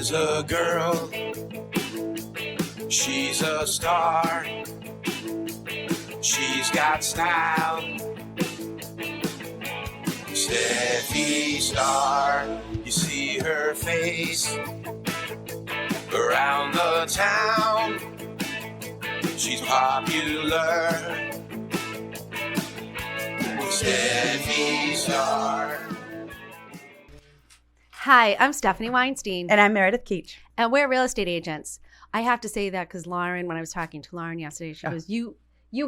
There's a girl, she's a star. She's got style. Steffi Star, you see her face around the town. She's popular. Steffi Star. Hi, I'm Stephanie Weinstein. And I'm Meredith Keach. And we're real estate agents. I have to say that because Lauren, when I was talking to Lauren yesterday, she goes, you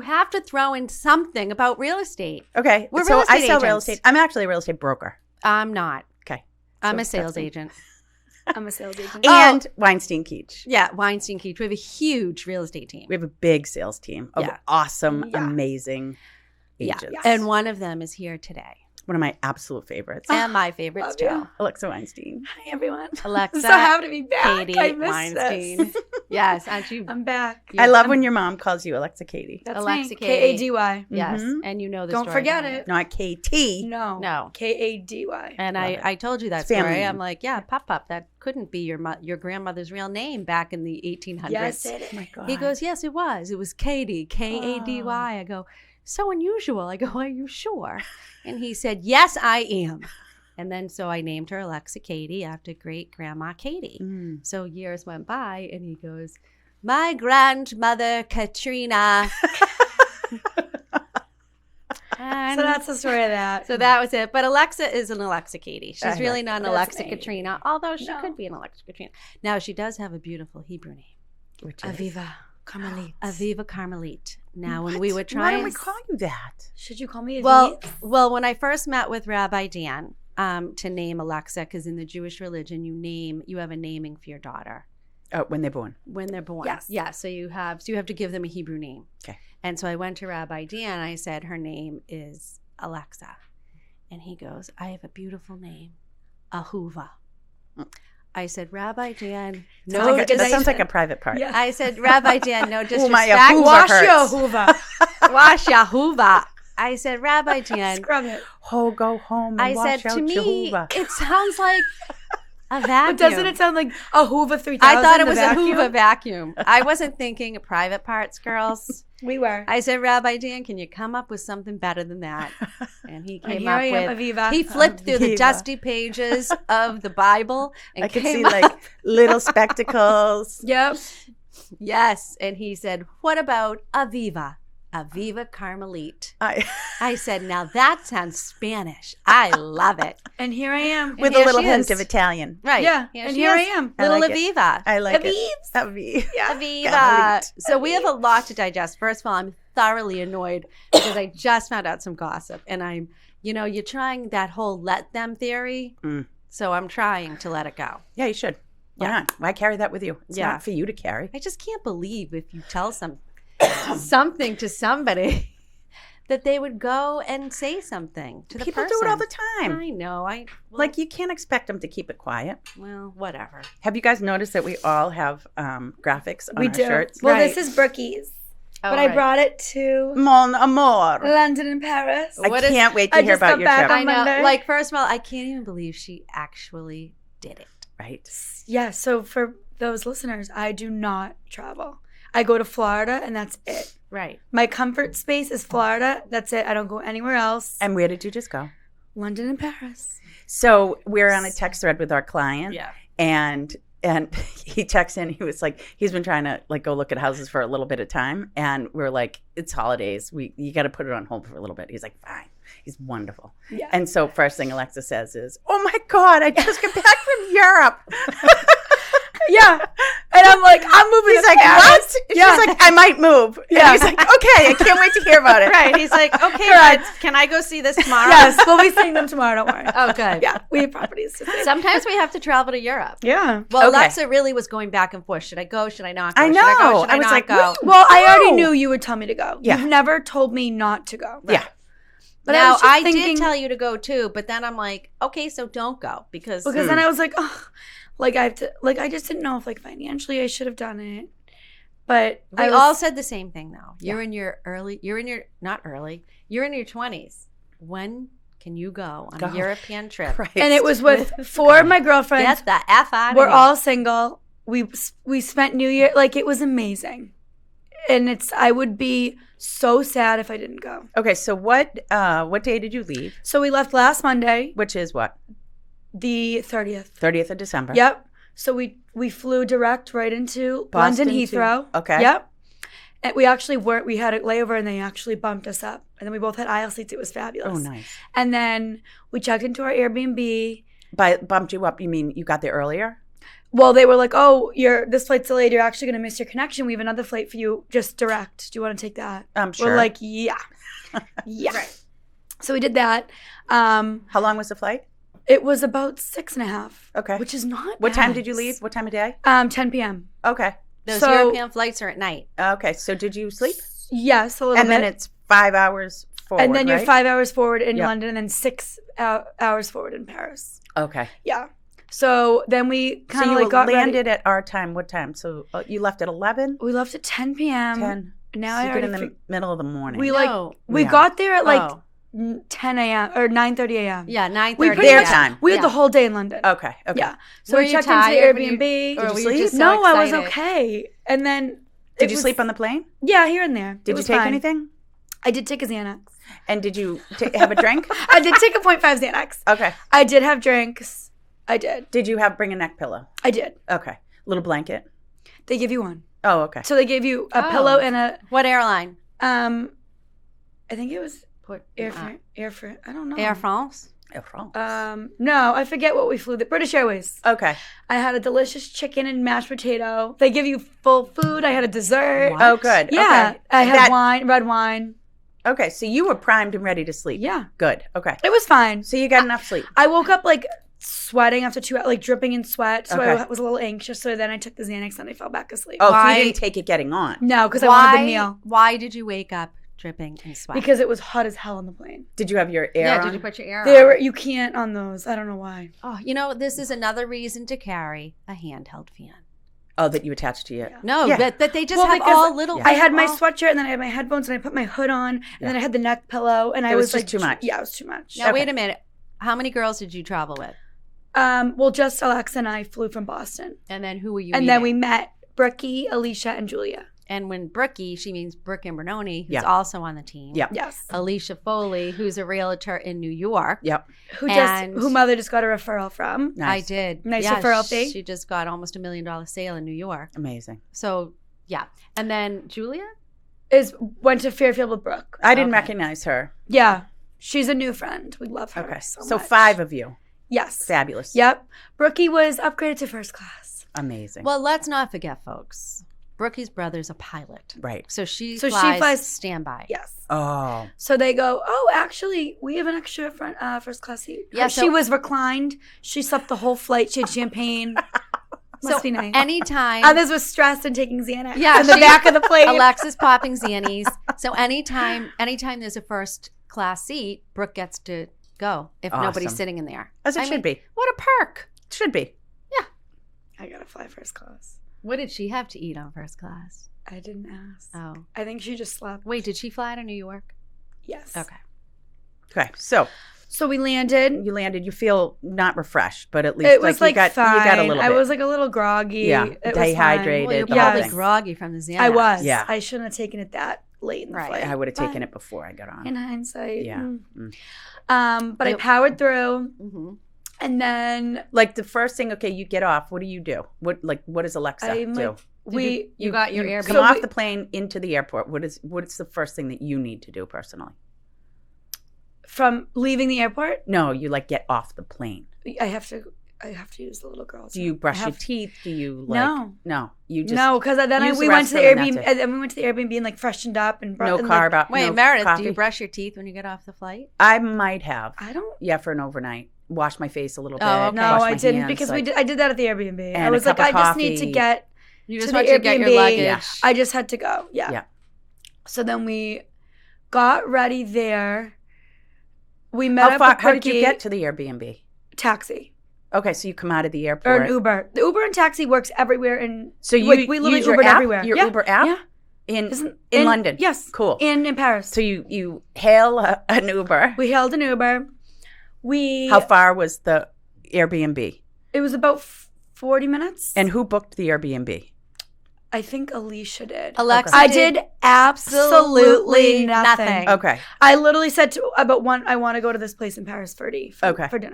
have to throw in something about real estate. Okay. We're so real estate I sell real agents. estate. I'm actually a real estate broker. I'm not. Okay. I'm So a sales Stephanie. agent. I'm a sales agent. And Weinstein Keach. Yeah, Weinstein Keach. We have a huge real estate team. We have a big sales team of Yeah. awesome, Yeah. amazing agents. Yes. And one of them is here today. One of my absolute favorites. And my favorites love too. you. Alexa Weinstein. Hi, everyone. Alexa, I'm so happy to be back. Katie I missed Weinstein. this. Yes, aren't you? I'm back. I love when your mom calls you Alexa Katie. That's Alexa me. Katie. K-A-D-Y. Yes, Mhm. and you know the Don't story forget behind it. Not KT. No. K-A-D-Y. And Love it. I told you that It's family story. name. I'm like, yeah, Pop, that couldn't be your grandmother's real name back in the 1800s. Yes, it is. Oh my God. He goes, yes, it was. It was Katie, K-A-D-Y. I go, so unusual. I go, are you sure? And he said, yes, I am. And then so I named her Alexa Katie after great grandma Katie. Mm. So years went by and he goes, my grandmother Katrina. And So that's the story of that. so that was it. But Alexa is an Alexa Katie. She's I really like not an that. Alexa That's me. Katrina, although she No. could be an Alexa Katrina. Now, she does have a beautiful Hebrew name, Which is- Aviva Carmelite. Aviva Carmelite. Now, when What? we were Why trying... don't we call you that? Should you call me well, Aviv? well, when I first met with Rabbi Dan to name Alexa, because in the Jewish religion, you have a naming for your daughter Oh, when they're born. when they're born. Yes. Yeah, so you have to give them a Hebrew name. Okay. And so I went to Rabbi Dan. I said, her name is Alexa. And he goes, I have a beautiful name, Ahuva. I said, Rabbi Dan, no Sounds like that disrespect. sounds like a private part. Yeah. I said, Rabbi Dan, no my disrespect. Ahuva Wash your hurts. Hoover. Wash Yahuva. I said, Rabbi Dan, Scrub it. Oh, go home and I wash said, out to me, Jehovah. it sounds like a vacuum. But doesn't it sound like a Hoover 3000? I thought it was the a vacuum? Hoover vacuum. I wasn't thinking private parts, girls. We were. I said, Rabbi Dan, can you come up with something better than that? And he And came here up I am, with, Aviva. he flipped through the Aviva. dusty pages of the Bible and I could came see up. like little spectacles. Yep. Yes. And he said, what about Aviva? Aviva Carmelite. I said, now that sounds Spanish. I love it. And here I am. With a here little she hint is. of Italian. Right. Yeah. Here And she here is. I am. I Little like it. Aviva. I like Aviv. it. Aviv. Yeah. Aviva. Carmelite. So we have a lot to digest. First of all, I'm thoroughly annoyed because I just found out some gossip. And I'm, you're trying that whole let them theory. Mm. So I'm trying to let it go. Yeah, you should. Why Yeah. not? Why carry that with you? It's Yeah. not for you to carry. I just can't believe if you tell something to somebody that they would go and say something to the People person. do it all the time. I know. Like, you can't expect them to keep it quiet. well, whatever. Have you guys noticed that we all have graphics on We our do. shirts? Well, Right. this is Brookie's. Oh, But I right. brought it to Mon amour. London and Paris. I What is- can't wait to I hear just about got your back trip. on I know. Monday. Like, first of all, I can't even believe she actually did it. Right. Yeah, so for those listeners, I do not travel. I go to Florida and that's it. Right. My comfort space is Florida. That's it. I don't go anywhere else. And where did you just go? London and Paris. So we're on a text thread with our client. Yeah. And he texts in, he was like, he's been trying to like go look at houses for a little bit of time. And we're like, it's holidays. You got to put it on hold for a little bit. He's like, fine. He's wonderful. Yeah. And so first thing Alexa says is, oh my God, I just got back from Europe. Yeah. And I'm like, I'm moving He's to like, Paris. what? Yeah. She's like, I might move. And Yeah. he's like, okay, I can't wait to hear about it. Right. He's like, okay, Right. but can I go see this tomorrow? Yes, we'll be seeing them tomorrow. Don't worry. Oh, good. Yeah, we have properties to see. Sometimes we have to travel to Europe. Yeah. Well, Okay. Alexa really was going back and forth. Should I go? Should I not go? I Should I go? know. Should I I, was not like, go? Well, I already No. knew you would tell me to go. Yeah. You've never told me not to go. Yeah. But now, was just I thinking- did tell you to go too, but then I'm like, okay, so don't go because then I was like, oh, like I have to, like I just didn't know if like financially I should have done it. But we I was, all said the same thing though. You're in your not early, you're in your 20s. When can you go on Go. a European trip? Christ. And it was with 4 of my girlfriends. Get the F out of We're here. all single. We spent New Year, like, it was amazing. And I would be so sad if I didn't go. Okay, so what day did you leave? So we left last Monday, Which is what? the 30th. 30th of December. Yep. So we flew direct right into Boston London Heathrow. Okay. Yep. And we actually we had a layover and they actually bumped us up. And then we both had aisle seats. It was fabulous. Oh, nice. And then we checked into our Airbnb. By bumped you up, you mean you got there earlier? Well, they were like, oh, this flight's delayed. You're actually going to miss your connection. We have another flight for you, just direct. Do you want to take that? Sure. We're like, yeah. Yeah. Right. So we did that. How long was the flight? It was about 6.5. Okay. Which is not What time bad. did you leave? What time of day? 10 p.m. Okay. Those So- European flights are at night. Okay. So did you sleep? Yes, a little And bit. then it's 5 hours forward, and then you're right? 5 hours forward in Yep. London and then 6 hours forward in Paris. Okay. Yeah. So then we So kind of you like got landed ready. at our time. What time? So you left at 11? We left at 10 p.m. 10? Now So I you get in already the middle of the morning. we No. we Yeah. got there at like Oh. 10 a.m. or 9:30 a.m. Yeah, 9:30. We pretty Their much time. we had Yeah. the whole day in London. Okay. Okay. Yeah. So Were we you checked into the tired when you- Airbnb. or Did you were sleep? just so No, I was excited? okay. And then Did you sleep on the plane? Yeah, here and there. Did you take anything? I did take a Xanax. And did you have a drink? I did take a 0.5 Xanax. Okay. I did have drinks. I did. Did you bring a neck pillow? I did. Okay. Little blanket? They give you one. Oh, okay. So they gave you a Oh. pillow and a What airline? I think it was Put, Air France. I don't know. Air France. Air France. No, I forget what we flew. The British Airways. Okay. I had a delicious chicken and mashed potato. They give you full food. I had a dessert. What? Oh, good. Yeah, Okay. I had That- red wine. Okay. So you were primed and ready to sleep. Yeah, Good. Okay. it was fine. So you got enough sleep. I woke up like sweating after 2 hours, like dripping in sweat. So Okay. I was a little anxious. So then I took the Xanax and I fell back asleep. Oh, so Why- you didn't take it getting on. No, because I wanted the meal. Why did you wake up dripping in sweat? Because it was hot as hell on the plane. Did you have your air yeah, on? did you put your air There, on? you can't on those. I don't know why. Oh, this is another reason to carry a handheld fan. Oh, that you attached to your. Yeah. No, Yeah. that they just Well, have because all little. Yeah. I had my all- sweatshirt and then I had my headphones and I put my hood on and then I had the neck pillow and I It was was just like too much. Yeah, it was too much. Now wait a minute. How many girls did you travel with? Well, just Alexa and I flew from Boston, And then who were you? and then we meeting? met Brookie, Alicia, and Julia. And when Brookie, she means Brooke and Bernoni, who's Yeah. also on the team. Yeah. Yes, Alicia Foley, who's a realtor in New York. Yep. who mother just got a referral from. Nice. I did. Nice Yeah, referral fee. She just got almost $1 million sale in New York. Amazing. So yeah. And then Julia? Went to Fairfield with Brooke. I didn't Okay. recognize her. Yeah, she's a new friend. We love her. Okay. so So much. 5 of you. Yes. Fabulous. Yep. Brookie was upgraded to first class. Amazing. Well, let's not forget, folks. Brookie's brother's a pilot. right. So she So she flies, flies- standby. Yes. Oh. So they go, oh, actually, we have an extra first class seat. Yeah, She so- was reclined. She slept the whole flight. She had champagne. Must So be nice. anytime Others was stressed and taking Xanax. Yeah, in the she- back of the plane. Alexa's popping Xannies. So anytime there's a first class seat, Brooke gets to go if nobody's Awesome. sitting in there. As it I should mean, be. What a perk. Should be. I gotta fly first class. What did she have to eat on first class? I didn't ask. Oh. I think she just slept. Wait, did she fly to New York? Yes. Okay. Okay. So So we landed. you landed. You feel not refreshed, but at least It was like you got fine. you got a little bit. I was like a little groggy. Yeah, It was dehydrated. Well, you're the whole probably thing. groggy from the Xanax. I was. Yeah. I shouldn't have taken it that late in the Right. flight. I would have taken But it before I got on. in hindsight. Yeah. But I It- powered through, Mhm. and then Like the first thing, okay, you get off. What do you do? What does Alexa I'm do? like, we. You got your you Airbnb. come So off we- the plane into the airport. What's the first thing that you need to do personally? From leaving the airport, No, you like get off the plane. I have to use the little girls. Do you brush your have- teeth? Do you like No. You just No, because then use we the went to the restroom and Airbnb, that's it. and then we went to the Airbnb and like freshened up and brought no and, carb like, out. Wait, no Meredith, coffee? do you brush your teeth when you get off the flight? I might have. I don't. Yeah, for an overnight. Wash my face a little bit. Oh, okay. No, wash my I didn't hands, because like- I did that at the Airbnb. I And a was like, cup I of just need to coffee. get. You To just the want to get your Airbnb. luggage. Yeah. I just had to go. Yeah. Yeah. So then we got ready there. We met How up far? with How did you Brookie. get to the Airbnb? Taxi Okay, so you come out of the or airport. an Uber. The Uber and taxi works everywhere, and So you we literally use your Ubered app? everywhere. Your Yeah. Uber app Yeah. in Isn't- London. Yes. Cool. In Paris. So you hail an Uber. We hailed an Uber. How far was the Airbnb? It was about 40 minutes. And who booked the Airbnb? I think Alicia did. Alexa I did absolutely nothing. Okay. I literally said I want to go to this place in Paris for dinner.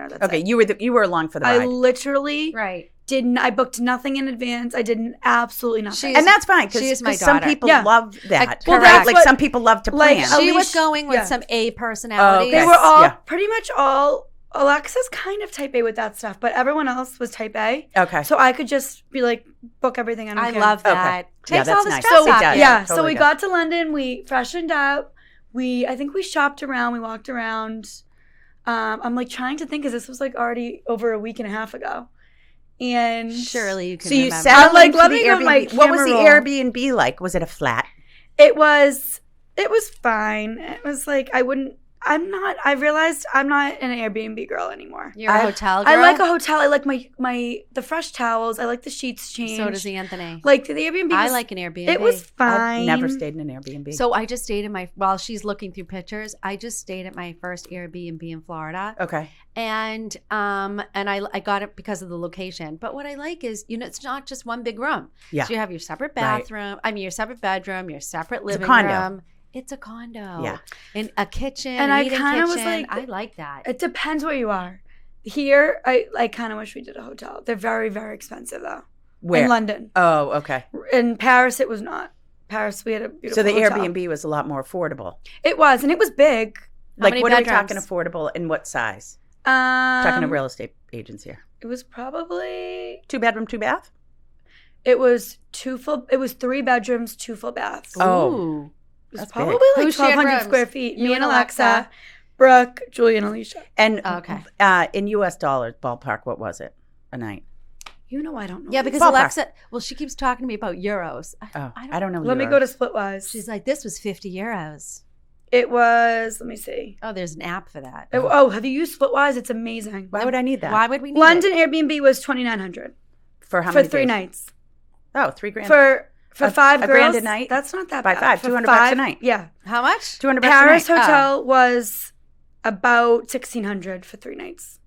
That's Okay. it. You were along for the I ride. literally Right. I booked nothing in advance. I did absolutely nothing. And that's fine She is my because some daughter. people Yeah. love that. Well, Right? that's Like what- some people love to like, plan. She was Alicia- going with yeah. some A personality. Okay. They were all Yeah. pretty much all. Alexa's kind of type A with that stuff, but everyone else was type A. Okay. So I could just be like, book everything. I don't I care. love that. Okay. Yeah, Takes that's all the nice. stress So it out. does. Yeah. Totally So we does. got to London. We freshened up. I think we shopped around. We walked around. I'm like trying to think because this was like already over a week and a half ago. And Surely you can So you remember. settled Like, into let the me go with my Airbnb. What was the camera roll. Airbnb like? Was it a flat? it was fine. It was like I realized I'm not an Airbnb girl anymore. You're a hotel girl? I like a hotel. I like the fresh towels. I like the sheets changed. So does Anthony. Like the Airbnb. I was- like an Airbnb. It was fine. I've never stayed in an Airbnb. So I just stayed while she's looking through pictures, I just stayed at my first Airbnb in Florida. Okay. And I got it because of the location. But what I like is, it's not just one big room. Yeah. So you have your separate Right. bathroom, your separate bedroom, your separate a living condo. room. It's a condo. Yeah. And a kitchen, And an I eating kinda was kitchen. like- I like that. It depends where you are. Here, I kind of wish we did a hotel. They're very, very expensive though. Where? In London. Oh, okay. In Paris, it was not. Paris, we had a beautiful So the hotel. Airbnb was a lot more affordable. It was, and it was big. How Like, many what bedrooms? are we talking affordable and what size? Talking to real estate agents here. It was probably 2-bedroom, 2-bath? it was 3 bedrooms, 2 full baths. Oh. Ooh. It was that's probably big. like Who shared 1,200 rooms? square feet. You Me and and Alexa, Alexa. Brooke, Julie, and Alicia. And Okay. in U.S. dollars, ballpark, what was it a night? You know I don't know. Yeah, because Ballpark. Alexa, she keeps talking to me about euros. Oh, I don't know. Let me euros. go to Splitwise. She's like, this was 50 euros. It was, let me see. Oh, there's an app for that. Have you used Splitwise? It's amazing. Why would I need that? Why would we need London it? Airbnb was $2,900 For how for many 3 days? nights. Oh, $3,000. For 5 a girls, grand a night? That's not that By bad. 5, For $200 a 5 night. Yeah. How much? $200 Paris a night. hotel was about $1,600 for 3 nights.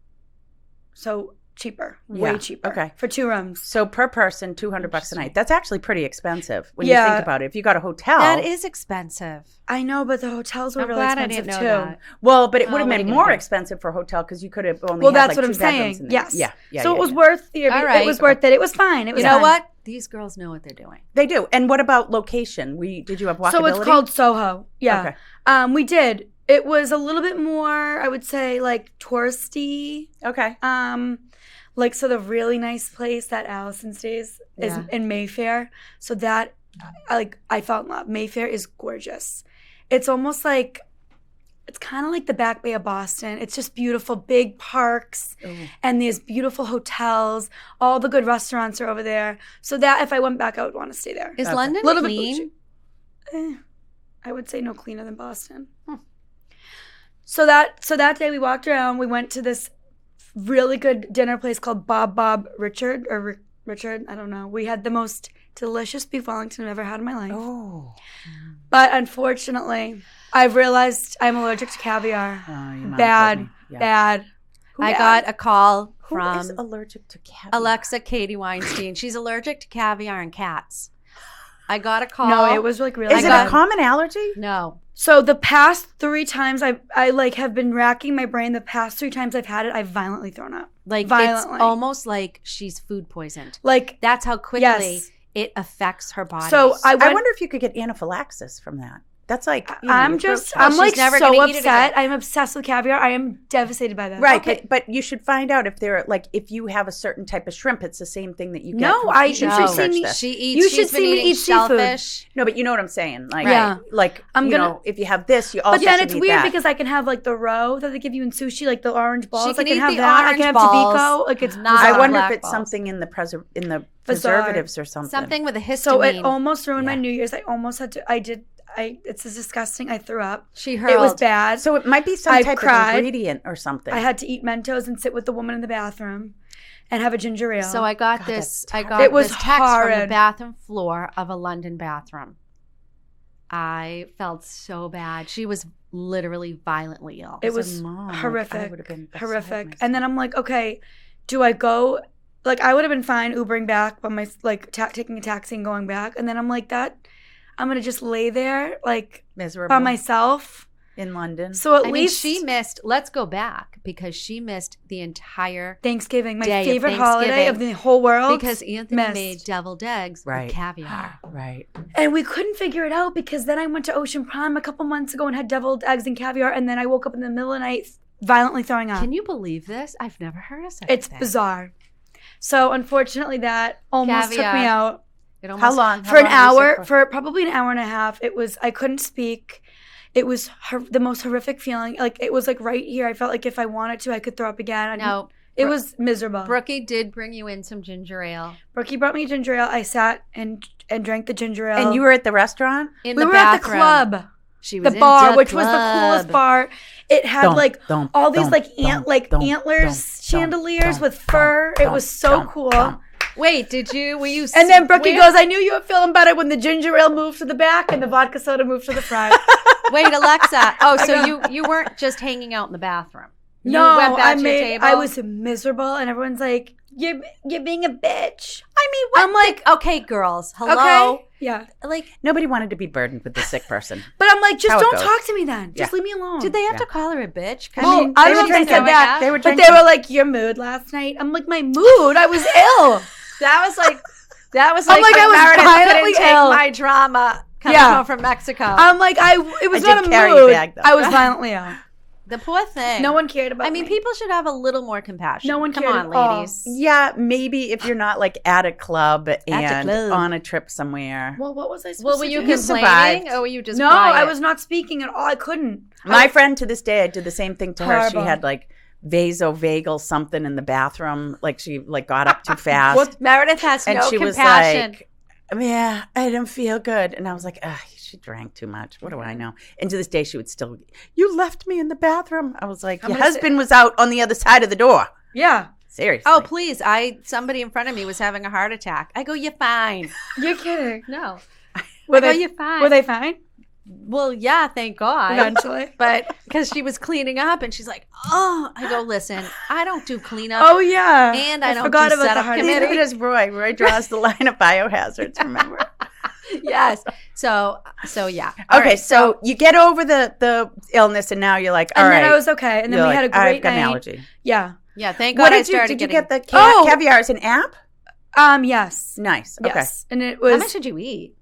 So cheaper, way Yeah, cheaper. okay. For 2 rooms. So per person, $200 a night. That's actually pretty expensive when you Yeah. think about it. If you got a hotel, That is expensive. I know, but the hotels were I'm really glad I expensive didn't know too. that. well, but it Oh, would have what are been you more gonna do? expensive for a hotel because you could have only. Well, had that's like what I'm 2 bedrooms saying. in there. Yes. Yeah. So yeah, it was yeah. worth the All It right. was worth it. It was fine. It was You know fine. what? These girls know what they're doing. They do. And what about location? Did you have walkability? So it's called Soho. Yeah. Okay. We did. It was a little bit more, I would say, like touristy. Okay. Like, so the really nice place that Allison stays is Yeah. in Mayfair. So that, I fell in love. Mayfair is gorgeous. It's almost like, it's kind of like the Back Bay of Boston. It's just beautiful, big parks, and there's beautiful hotels. All the good restaurants are over there. So that, if I went back, I would want to stay there. Is Okay. London Little bit clean? I would say no cleaner than Boston. So that day we walked around. We went to this really good dinner place called Bob Richard or Richard. I don't know. We had the most delicious beef Wellington I've ever had in my life. Oh. But unfortunately, I've realized I'm allergic to caviar. Oh, you might have Bad, told me. Yeah. bad. I got a call Who is from allergic to caviar? Alexa Katie Weinstein. She's allergic to caviar and cats. I got a call. No, it was like really Is it bad. a common allergy? No. So the past 3 times I like have been racking my brain. The past 3 times I've had it, I've violently thrown up. Like, Violently. it's almost like she's food poisoned. Like, That's how quickly Yes. it affects her body. so I went. I wonder if you could get anaphylaxis from that. That's like I'm your just, throat- I'm she's like never so gonna eat it upset. again. I'm obsessed with caviar. I am devastated by that. right. Okay. But you should find out if they're like if you have a certain type of shrimp, it's the same thing that you get. No, from- I- you should you should research see me- this. she eats. You she's should been see me eating eat seafood. shellfish. No, but you know what I'm saying. Like, Yeah. like I'm you gonna- know, if you have this, you also But then should it's eat weird that. because I can have like the roe that they give you in sushi, like the orange balls. She can I can eat have the that. I orange can have balls, Tabico. Like it's not I bizarre. wonder if black it's balls. something in the Bizarre. preservatives or something. Something with a histamine. So it almost ruined my Yeah. New Year's. I almost had to. It's disgusting. I threw up. She It was hurled. bad. So it might be some I type cried. of ingredient or something. I had to eat Mentos and sit with the woman in the bathroom and have a ginger ale. So I got God, this. that's I got It was this text from the horrid. bathroom floor of a London bathroom. I felt so bad. She was literally violently ill. It As a was mom, like, I horrific, would have been beside horrific. And then I'm like, okay, do I go? Like, I would have been fine Ubering back, but taking a taxi and going back. And then I'm like, I'm gonna just lay there like miserable by myself in London. So at I least mean, she missed. Let's go back because she missed the entire Thanksgiving, my day of favorite holiday of Thanksgiving, the whole world. because Anthony missed. made deviled eggs Right. with caviar. Right. And we couldn't figure it out because then I went to Ocean Prime a couple months ago and had deviled eggs and caviar, and then I woke up in the middle of the night violently throwing up. Can you believe this? I've never heard of such It's a thing. bizarre. So unfortunately, that almost took me Caviar. out It almost, How long? for an How long was it hour, for probably an hour and a half. It was, I couldn't speak. It was the most horrific feeling. Like, it was like right here. I felt like if I wanted to, I could throw up again. No. It was miserable. Brookie did bring you in some ginger ale Brookie brought me ginger ale. I sat and drank the ginger ale. And you were at the restaurant? in we the were bathroom. at the club. She was The in bar, which was the club. coolest bar. It had all these antlers, chandeliers with fur. It was so cool. Wait, were you? And then Brookie goes, I knew you were feeling better when the ginger ale moved to the back and the vodka soda moved to the front. Wait, Alexa. Oh, so you weren't just hanging out in the bathroom. You No, went back to your table? I was miserable, and everyone's like, you're being a bitch. I mean, what? I'm like, okay, girls. Hello. okay. Yeah. Like, Nobody wanted to be burdened with the sick person. But I'm like, just How it don't goes. talk to me then. Just Yeah. leave me alone. did they have to call her a bitch? Well, mean, I they don't were know if they said drinking. that. They were but they drinking. were like, your mood last night. I'm like, my mood? I was ill. That was like I'm like, I was Meredith violently couldn't take ill. my drama coming Yeah. home from Mexico. I'm like, it was I not did a carry a mood. bag, though. I was violently ill. the poor thing. No one cared about I mean, me. people should have a little more compassion. No one Come cared on, at all. ladies. Yeah, maybe if you're not like at a club and club. on a trip somewhere. Well, what was I supposed Well, were to you do? You complaining survived. or were you just No, quiet? I was not speaking at all. I couldn't. My friend to this day, I did the same thing to her. She Horrible. had like vasovagal something in the bathroom. Like she like got up too fast. Well, Meredith has and no she compassion. was like, yeah, I didn't feel good. And I was like, she drank too much. What do I know? And to this day, she would still, you left me in the bathroom. I was like, your husband was out on the other side of the door. Yeah. Seriously. Oh, please. Somebody in front of me was having a heart attack. I go, you're fine. You're kidding. No. Were I go, they, you're fine. were they fine? Well, yeah, thank God. Eventually. But because she was cleaning up and she's like, oh, I go, listen, I don't do cleanup. Oh, yeah. And I don't forgot do about the setup heart Neither committee. does Roy. Roy draws the line of biohazards, remember? Yes. So yeah. Okay, so you get over the illness and now you're like, all And right. then I was okay. And then You're we like, had a great I've got night. an allergy. Yeah. Yeah, thank God What I did you started did you getting. get the Oh! caviar as an app? Yes. Nice. Okay. Yes. And it How was, much did you eat?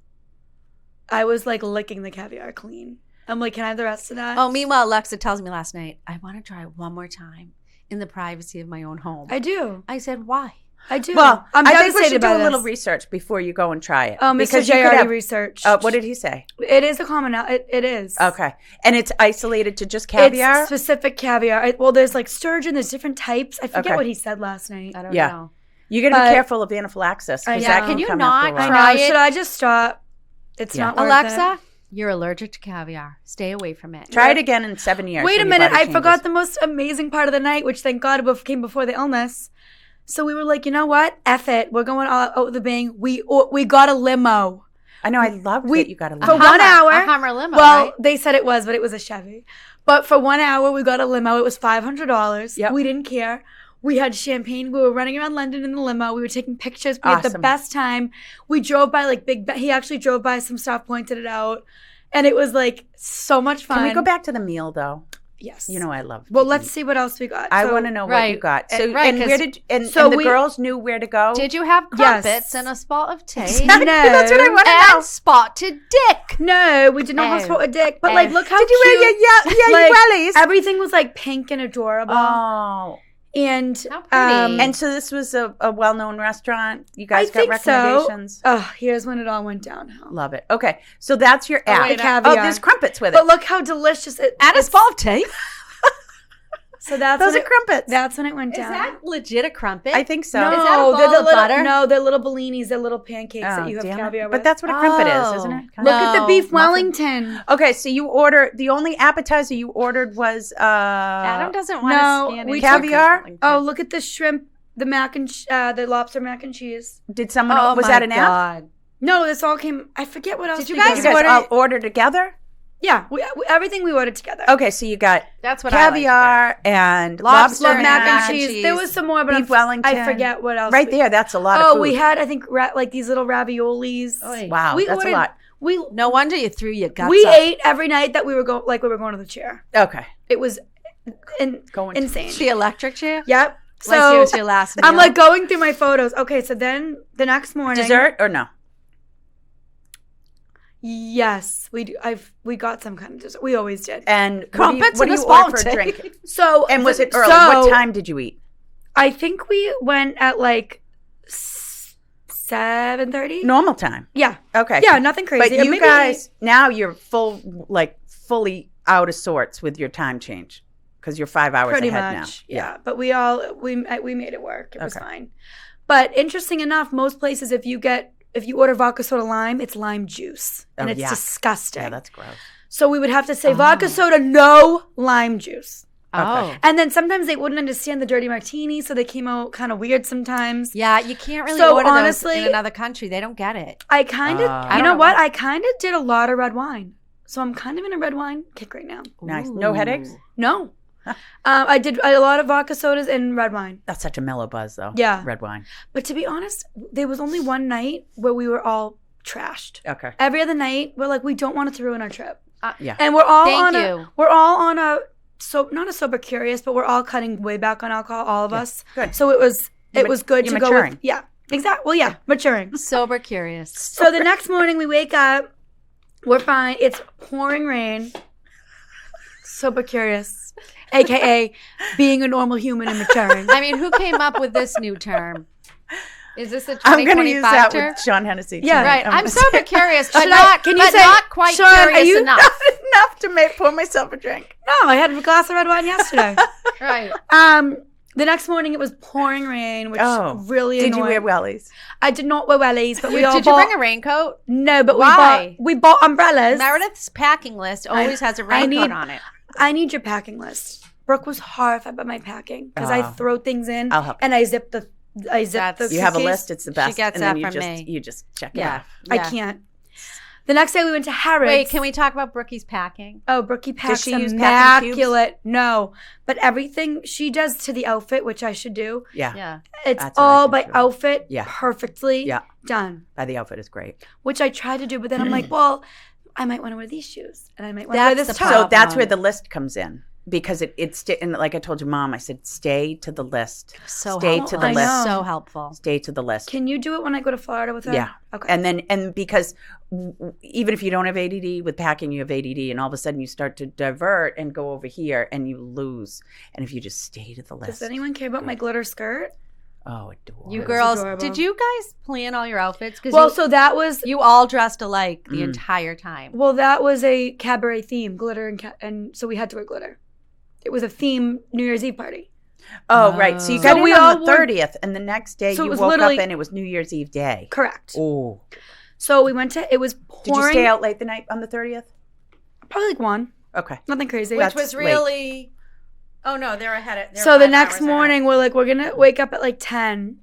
I was like licking the caviar clean. I'm like, can I have the rest of that? Oh, meanwhile, Alexa tells me last night, I want to try it one more time in the privacy of my own home. I do. I said, why? I do. Well, I'm I think we devastated should do by a little this. research before you go and try it. Oh, Mr. Because J you could already have- researched. What did he say? It is a common. It is. Okay. And it's isolated to just caviar? It's specific caviar. Well, there's like sturgeon. There's different types. I forget Okay. what he said last night. I don't Yeah. know. You got to But- be careful of anaphylaxis I because know. that can Can you come not after a while. I try know. it? Should I just stop? It's Yeah. not worth Alexa, it. you're allergic to caviar. Stay away from it. Try it again in 7 years. Wait a when your minute. body I forgot changes. the most amazing part of the night, which thank God came before the illness. So we were like, you know what? F it. We're going all out with the bang. We got a limo. I know. I loved that you got a For limo. 1 hour. A Hummer limo, Well, right? they said it was, but it was a Chevy. But for 1 hour, we got a limo. It was $500. Yep. We didn't care. We had champagne. We were running around London in the limo. We were taking pictures. We had the Awesome. best time. We drove by like he actually drove by some stuff, pointed it out. And it was like so much fun. Can we go back to the meal though? Yes. You know I love. Well, to let's eat. see what else we got. I So- want to know what Right. you got. So Right, and where 'cause- did and, so and the we- girls knew where to go? Did you have Yes. crumpets and a spot of tea? Exactly. No. That's what I want to know. And spotted dick. No, we did not have Oh. spotted dick. But like, Oh. look how Did you cute. wear your like, wellies? everything was like pink and adorable. Oh. And How pretty. And so this was a well-known restaurant. You guys I got think recommendations. here's when it all went downhill. Love it. Okay, so that's your app. wait, caviar. there's crumpets with But it. look how delicious it And a it's- spot of tea. So that's Those when are crumpets. That's when it went Is down. that legit a crumpet? I think so. No, Is that a ball they're the of little, butter? No, they're little bellinis. They're little pancakes Oh, that you have damn it. caviar with. But that's what a crumpet is, Oh. isn't it? Look at the No, beef muffin. Wellington. Okay, so you order the only appetizer you ordered was Adam doesn't want no, to stand we in took- Caviar? Oh, look at the shrimp, the mac and the lobster mac and cheese. Did someone Oh was my that an app? God. No, this all came. I forget what else. Did you we guys Did got. you guys all order together? Yeah, everything we ordered together. Okay, so you got That's what caviar and Lobster lobster and mac and cheese. There was some more, but beef Wellington. I forget what else. Right there, that's a lot of Oh, food. we had, I think, like these little raviolis. Wow, We that's ordered- a lot. No wonder you threw your guts We up. ate every night that we were going to the chair. Okay. It was Going to- insane. The electric chair? Yep. Like So here's your last meal. I'm like going through my photos. Okay, so then the next morning, Dessert or no? yes, we do. We got some kind of dessert. We always did. And Crumpets what do and you a order for a sponge. drink? So And was it early? So, What time did you eat? I think we went at like 7:30. Normal time. Yeah. Okay. Yeah, nothing crazy. But Or you maybe- guys, now you're fully out of sorts with your time change because you're 5 hours pretty ahead much. now. Yeah. But we made it work. It was Okay. fine. But interesting enough, most places if you order vodka soda lime, it's lime juice, and Oh, it's yeah. disgusting. Yeah, that's gross. So we would have to say vodka soda, no lime juice. Oh. And then sometimes they wouldn't understand the dirty martini, so they came out kind of weird sometimes. Yeah, you can't really So order honestly- those in another country. They don't get it. I kind of, I you don't know know what? why. I kind of did a lot of red wine. So I'm kind of in a red wine kick right now. Nice. No Ooh. headaches? No. I did a lot of vodka sodas and red wine. That's such a mellow buzz, though. Yeah. Red wine. But to be honest, there was only one night where we were all trashed. Okay. Every other night, we're like, we don't want it to ruin our trip. Yeah. And we're all Thank on you. we're all on a, so not a sober curious, but we're all cutting way back on alcohol, all of us. Good. So it was good you're to go maturing. with. Yeah, exactly. Well, yeah, maturing. Sober curious. So the next morning we wake up, we're fine. It's pouring rain. Sober curious, aka being a normal human and maturing. I mean, who came up with this new term? Is this a I'm going to use 2025 that term? with Sean Hennessy. Yeah. tonight. Right. I'm gonna sober say- curious, but Should not, can you but say, not quite Sean, are curious you enough. enough to pour myself a drink. No, I had a glass of red wine yesterday. Right. The next morning it was pouring rain, which Oh. really Did annoyed. you wear wellies? I did not wear wellies, but we all Did you bought. bring a raincoat? No, but Why? we bought umbrellas. Meredith's packing list always has a I raincoat need- on it. I need your packing list. Brooke was horrified by my packing because I Oh. throw things in I'll help and I zip the That's- You have a suitcase. list. It's the best. gets and then that you from just, me. You just check it Yeah. off. I can't. The next day we went to Harrods. Wait, can we talk about Brookie's packing? Oh, Brookie packs she use packing cubes? immaculate. No, but everything she does to the outfit, which I should do, Yeah. Yeah. it's That's what I all do by too. outfit, Yeah. perfectly Yeah. done. The outfit is great. Which I try to do, but then I'm like, well, I might want to wear these shoes, and I might want to wear That's this the top. So that's Problem. where the list comes in because and like I told your mom, I said, stay to the list. So Stay helpful. to the I list. know. So helpful. Stay to the list. Can you do it when I go to Florida with her? Yeah. Okay. And because even if you don't have ADD with packing, you have ADD, and all of a sudden you start to divert and go over here, and you lose. And if you just stay to the list, Does anyone care about my glitter skirt? oh, adorable. You was girls, adorable. did you guys plan all your outfits? Because Well, so that was you all dressed alike the Mm. entire time. that was a cabaret theme, glitter and so we had to wear glitter. It was a theme New Year's Eve party. Oh, right. So you So got we in all on the wore- 30th, and the next day So it you was woke up literally- and it was New Year's Eve day. Correct. Oh, So we went to. It was did pouring. you stay out late the night on the 30th? Probably like 1. Okay. Nothing crazy. Which That's was late. really. Oh no, they're ahead. They're So the 5 next hours ahead. morning, we're like, we're gonna wake up at like 10.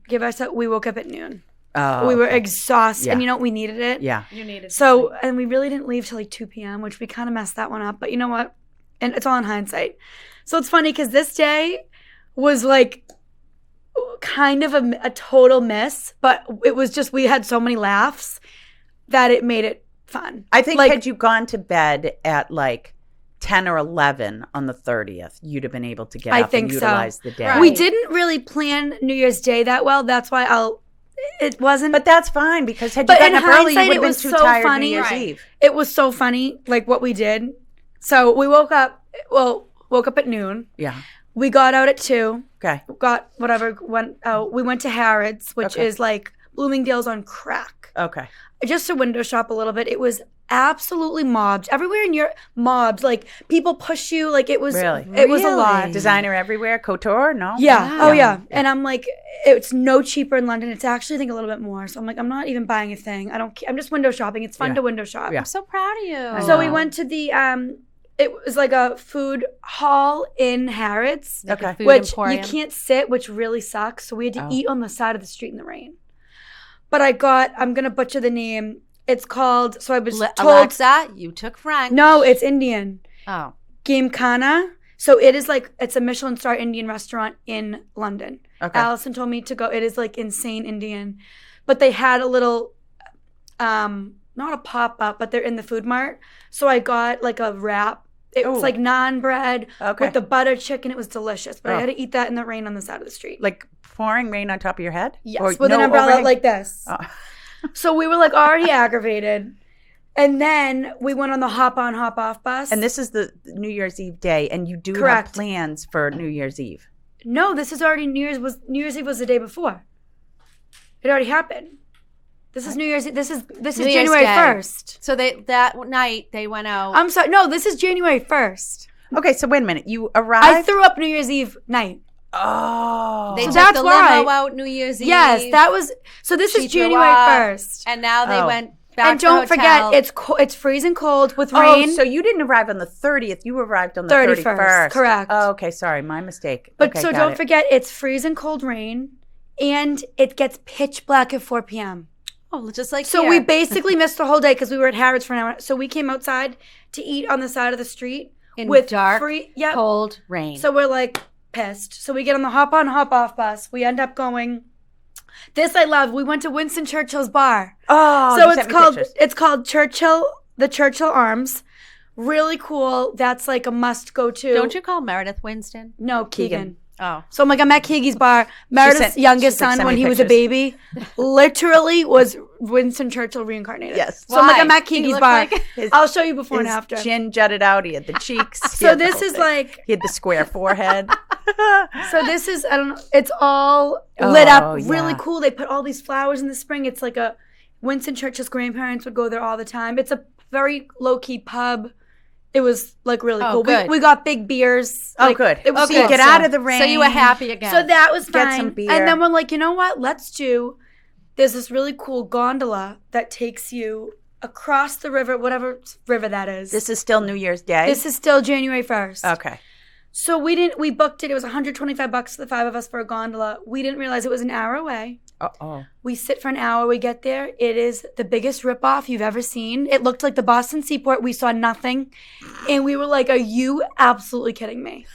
We woke up at noon. Oh, We were okay. exhausted, Yeah. and you know what? We needed it. Yeah. you needed. So, and we really didn't leave till like 2 p.m., which we kind of messed that one up. But you know what? And it's all in hindsight. So it's funny because this day was like kind of a total miss, but it was just we had so many laughs that it made it fun. I think Like- had you gone to bed at like 10 or 11 on the 30th, you'd have been able to get I up think and so. utilize the day. Right. We didn't really plan New Year's Day that well. That's why it wasn't. But that's fine because had you But gotten in up early, you hindsight, would it have been was too so tired funny. New Year's Right. Eve. It was so funny, like what we did. So we woke up at noon. Yeah. We got out at 2. Okay. Got whatever, went out. We went to Harrods, which Okay. is like Bloomingdale's on crack. Okay. Just to window shop a little bit. It was absolutely mobbed. Everywhere in your mobbed, like people push you. Like it was, Really? it was a Really? lot. Designer everywhere. Couture? No? Yeah. Wow. Oh, yeah. Yeah. And I'm like, it's no cheaper in London. It's actually, I think, a little bit more. So I'm like, I'm not even buying a thing. I'm just window shopping. It's fun Yeah. to window shop. Yeah. I'm so proud of you. So we know. went to the, it was like a food hall in Harrods, Like a Okay. food which emporium. you can't sit, which really sucks. So we had to Oh. eat on the side of the street in the rain. But I'm going to butcher the name. It's called, so I was told. Alexa, you took French. No, it's Indian. Oh. Gymkhana. So it is like, it's a Michelin star Indian restaurant in London. Okay. Allison told me to go. It is like insane Indian. But they had a little, not a pop-up, but they're in the food mart. So I got like a wrap. It was like naan bread with the butter chicken. It was delicious. But I had to eat that in the rain on the side of the street. Like pouring rain on top of your head? Yes, Or with an umbrella overhang? like this. Oh. So we were like already aggravated. And then we went on the hop on, hop off bus. And this is the New Year's Eve day, and you do Correct. have plans for New Year's Eve. No, this is already New Year's Eve was the day before. It already happened. This is New Year's. This is January 1st. So that night they went out. I'm sorry. No, this is January 1st. Okay, so wait a minute. You I arrived. threw up New Year's Eve night. Oh. They So took that's the why. limo out New Year's Eve. Yes, that was. So this She is threw January up, 1st. and now they Oh. went back And to don't the hotel. forget, it's freezing cold with Oh, rain. so you didn't arrive on the 30th. You arrived on the 31st, 31st. correct. Oh, okay. Sorry. My mistake. But okay, so got don't it. forget, it's freezing cold rain, and it gets pitch black at 4 p.m. Oh, just like So here. we basically missed the whole day because we were at Harrods for an hour. So we came outside to eat on the side of the street in with dark, yep. cold rain. So we're like pissed. So we get on the hop on, hop off bus. We end up going. This I love. We went to Winston Churchill's bar. Oh, So you sent me pictures. it's called the Churchill Arms. Really cool. That's like a must go to. Don't you call Meredith Winston? No, Keegan. Oh. So I'm like, I'm at Keegan's bar. Meredith's youngest she's like, son, send when me he was a pictures. baby, literally was Winston Churchill reincarnated. Yes. So I'm like, Why? I'm at He Keegan's looked bar. like- I'll show you before and His after. chin jutted out. He had the cheeks. He So had the this whole is thing. like, He had the square forehead. so this is, I don't know, it's all lit up really yeah. cool. They put all these flowers in the spring. It's like Winston Churchill's grandparents would go there all the time. It's a very low-key pub. It was like really Oh, cool. good. We got big beers. Oh, Like, good. It was So you cool. get out of the rain. So you were happy again. So that was Get fine. some beer. And then we're like, you know what? There's this really cool gondola that takes you across the river, whatever river that is. This is still New Year's Day. This is still January 1st. Okay. So we booked it. It was $125 for the 5 of us for a gondola. We didn't realize it was an hour away. Oh. We sit for an hour. We get there. It is the biggest ripoff you've ever seen. It looked like the Boston Seaport. We saw nothing. And we were like, are you absolutely kidding me?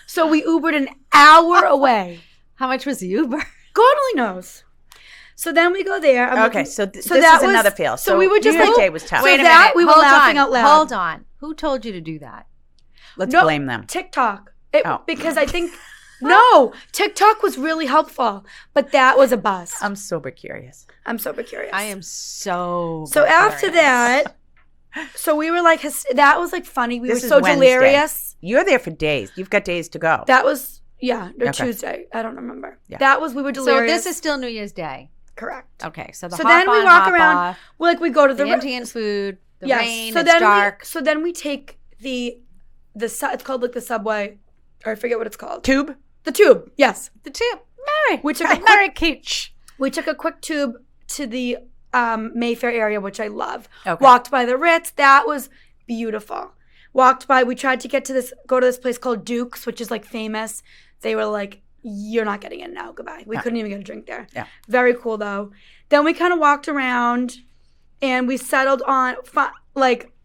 So we Ubered an hour away. How much was the Uber? God only knows. So then we go there. I'm Okay, looking- so this that is was- another fail. So we were just New Year's like, Day was tough. So Wait a that minute. we were Hold laughing on. out loud. Hold on. Who told you to do that? Let's No, blame them. TikTok. Oh. Because I think, no, TikTok was really helpful, but that was a bust. I'm sober curious. I'm super curious. I am so. So after curious. that, so we were like, that was like funny. We This were is so Wednesday. delirious. You're there for days. You've got days to go. That was, or Okay. Tuesday. I don't remember. Yeah. That was, we were So delirious. this is still New Year's Day. correct. Okay, so the So hop then we on, walk hop around. off, We go to the the Indian food, the yes. rain, So it's then dark. so then we take it's called like the subway, or I forget what it's called. Tube? The tube. Yes. The tube, Mary. We took a quick- Meredith Keach. We took a quick tube to the Mayfair area, which I love. Okay. Walked by the Ritz. That was beautiful. Walked by. We tried to go to this place called Duke's, which is like famous. They were like, you're not getting in now. Goodbye. We couldn't even get a drink there. Yeah. Very cool though. Then we kind of walked around, and we settled on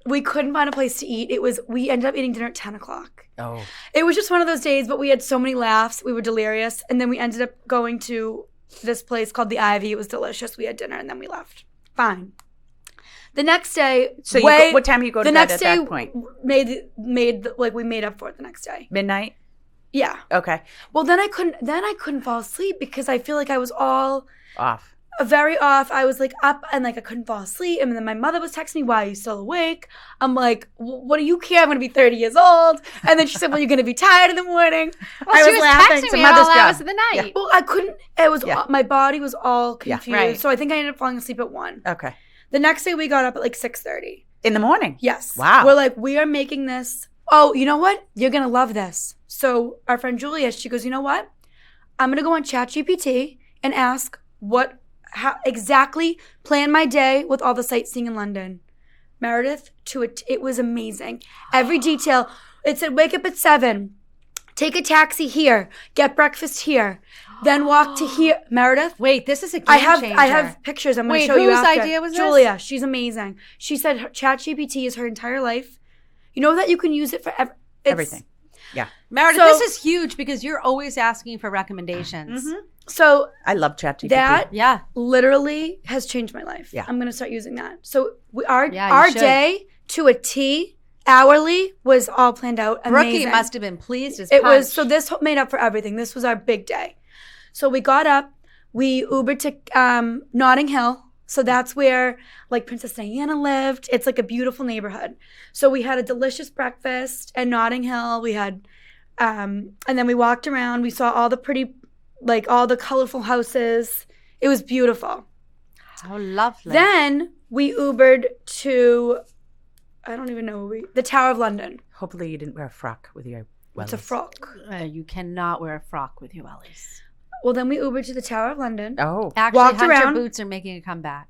we couldn't find a place to eat. We ended up eating dinner at 10 o'clock. Oh. It was just one of those days, but we had so many laughs. We were delirious. And then we ended up going to this place called the Ivy. It was delicious. We had dinner and then we left. Fine. The next day, So what time you go to the bed next at day that point? we made up for it the next day. Midnight? Yeah. Okay. Well, then I couldn't fall asleep because I feel like I was all Off. very off. I was like up and like I couldn't fall asleep. And then my mother was texting me, why are you still awake? I'm like, what do you care? I'm going to be 30 years old. And then she said, well, you're going to be tired in the morning. Well, I she was was laughing. texting It's a me at all mother's hours job. of the night. Well, I couldn't. It was Yeah. my body was all Yeah. confused. Right. So I think I ended up falling asleep at 1. Okay. The next day we got up at like 6:30. In the morning? Yes. Wow. We're like, we are making this. Oh, you know what? You're gonna love this. So our friend Julia, she goes, you know what? I'm gonna go on ChatGPT and ask how exactly plan my day with all the sightseeing in London. Meredith, it was amazing. Every detail. It said wake up at 7. take a taxi here, get breakfast here, then walk to here. Meredith? Wait, this is a game I have changer. pictures. I'm going to Wait, show you whose after. idea was this? Julia. She's amazing. She said ChatGPT is her entire life. You know that you can use it for Everything. Yeah. Meredith, So- this is huge because you're always asking for recommendations. So I love ChatGPT. that Yeah. literally has changed my life. Yeah. I'm going to start using that. So our you should. day to a T, hourly, was all planned out. Brookie Amazing. must have been pleased as It punch. was, so this made up for everything. This was our big day. So we got up, we Ubered to Notting Hill. So that's where like Princess Diana lived. It's like a beautiful neighborhood. So we had a delicious breakfast at Notting Hill. We had, and then we walked around. We saw all the pretty, like all the colorful houses. It was beautiful. How lovely. Then we Ubered to, I don't even know, the Tower of London. Hopefully you didn't wear a frock with your It's a wellies. frock. You cannot wear a frock with your wellies. Well, then we Ubered to the Tower of London. Oh, Actually, Walked hunter around. boots are making a comeback.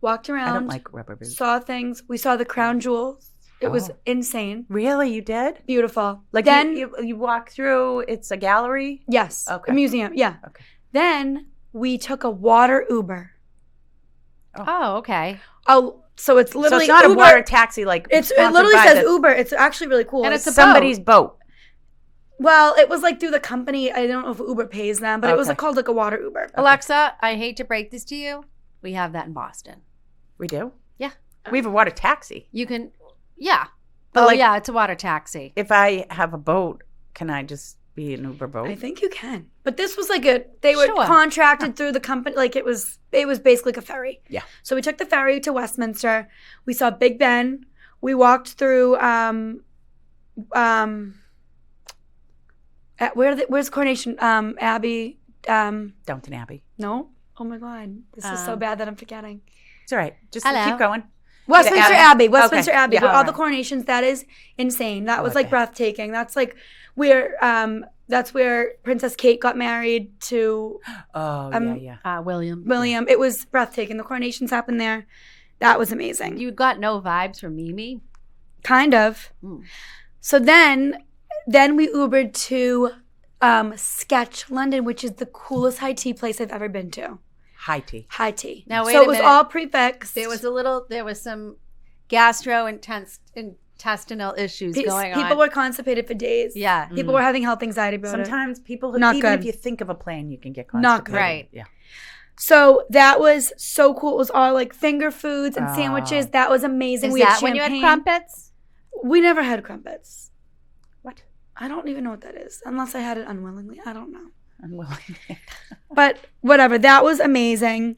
Walked around. I don't like rubber boots. Saw things. We saw the crown jewels. It was Oh. insane. Really? You did? Beautiful. Like then, you walk through, it's a gallery? yes, Okay. a museum. Yeah. Okay. Then we took a water Uber. Oh, okay. Oh, so it's So literally it's not Uber. a water taxi like It sponsored literally by says the- Uber. It's actually really cool. And it's a somebody's boat. well, it was like through the company. I don't know if Uber pays them, but it was Okay. like called like a water Uber. Alexa, I hate to break this to you. We have that in Boston. We do? Yeah. We have a water taxi. You can, yeah. But oh, like- yeah, it's a water taxi. If I have a boat, can I just be an Uber boat? I think you can. But this was like they were Sure. contracted through the company. Like it was basically like a ferry. Yeah. So we took the ferry to Westminster. We saw Big Ben. We walked through where's Coronation Abbey? Downton Abbey. No. Oh my God. This is so bad that I'm forgetting. It's all right. Just Hello. keep going. Westminster Abbey. Abbey. Westminster Okay. Abbey. Yeah. Where all the Alright. coronations. That is insane. That was like like that. breathtaking. That's like where that's where Princess Kate got married to Oh, yeah. William. William. It was breathtaking. The coronations happened there. That was amazing. You got no vibes from Mimi? Kind of. Mm. So then we Ubered to Sketch London, which is the coolest high tea place I've ever been to. High tea. High tea. Now, wait so a it was minute. all prefixed. There was some gastrointestinal issues going on. People were constipated for days. Yeah. People were having health anxiety about it. Sometimes people, Not even good. if you think of a plan, you can get Not constipated. good. Right. Yeah. So that was so cool. It was all like finger foods and Ah. sandwiches. That was amazing. Is We had that when you had champagne. crumpets? We never had crumpets. What? I don't even know what that is, unless I had it unwillingly. I don't know. Unwilling. But whatever. That was amazing.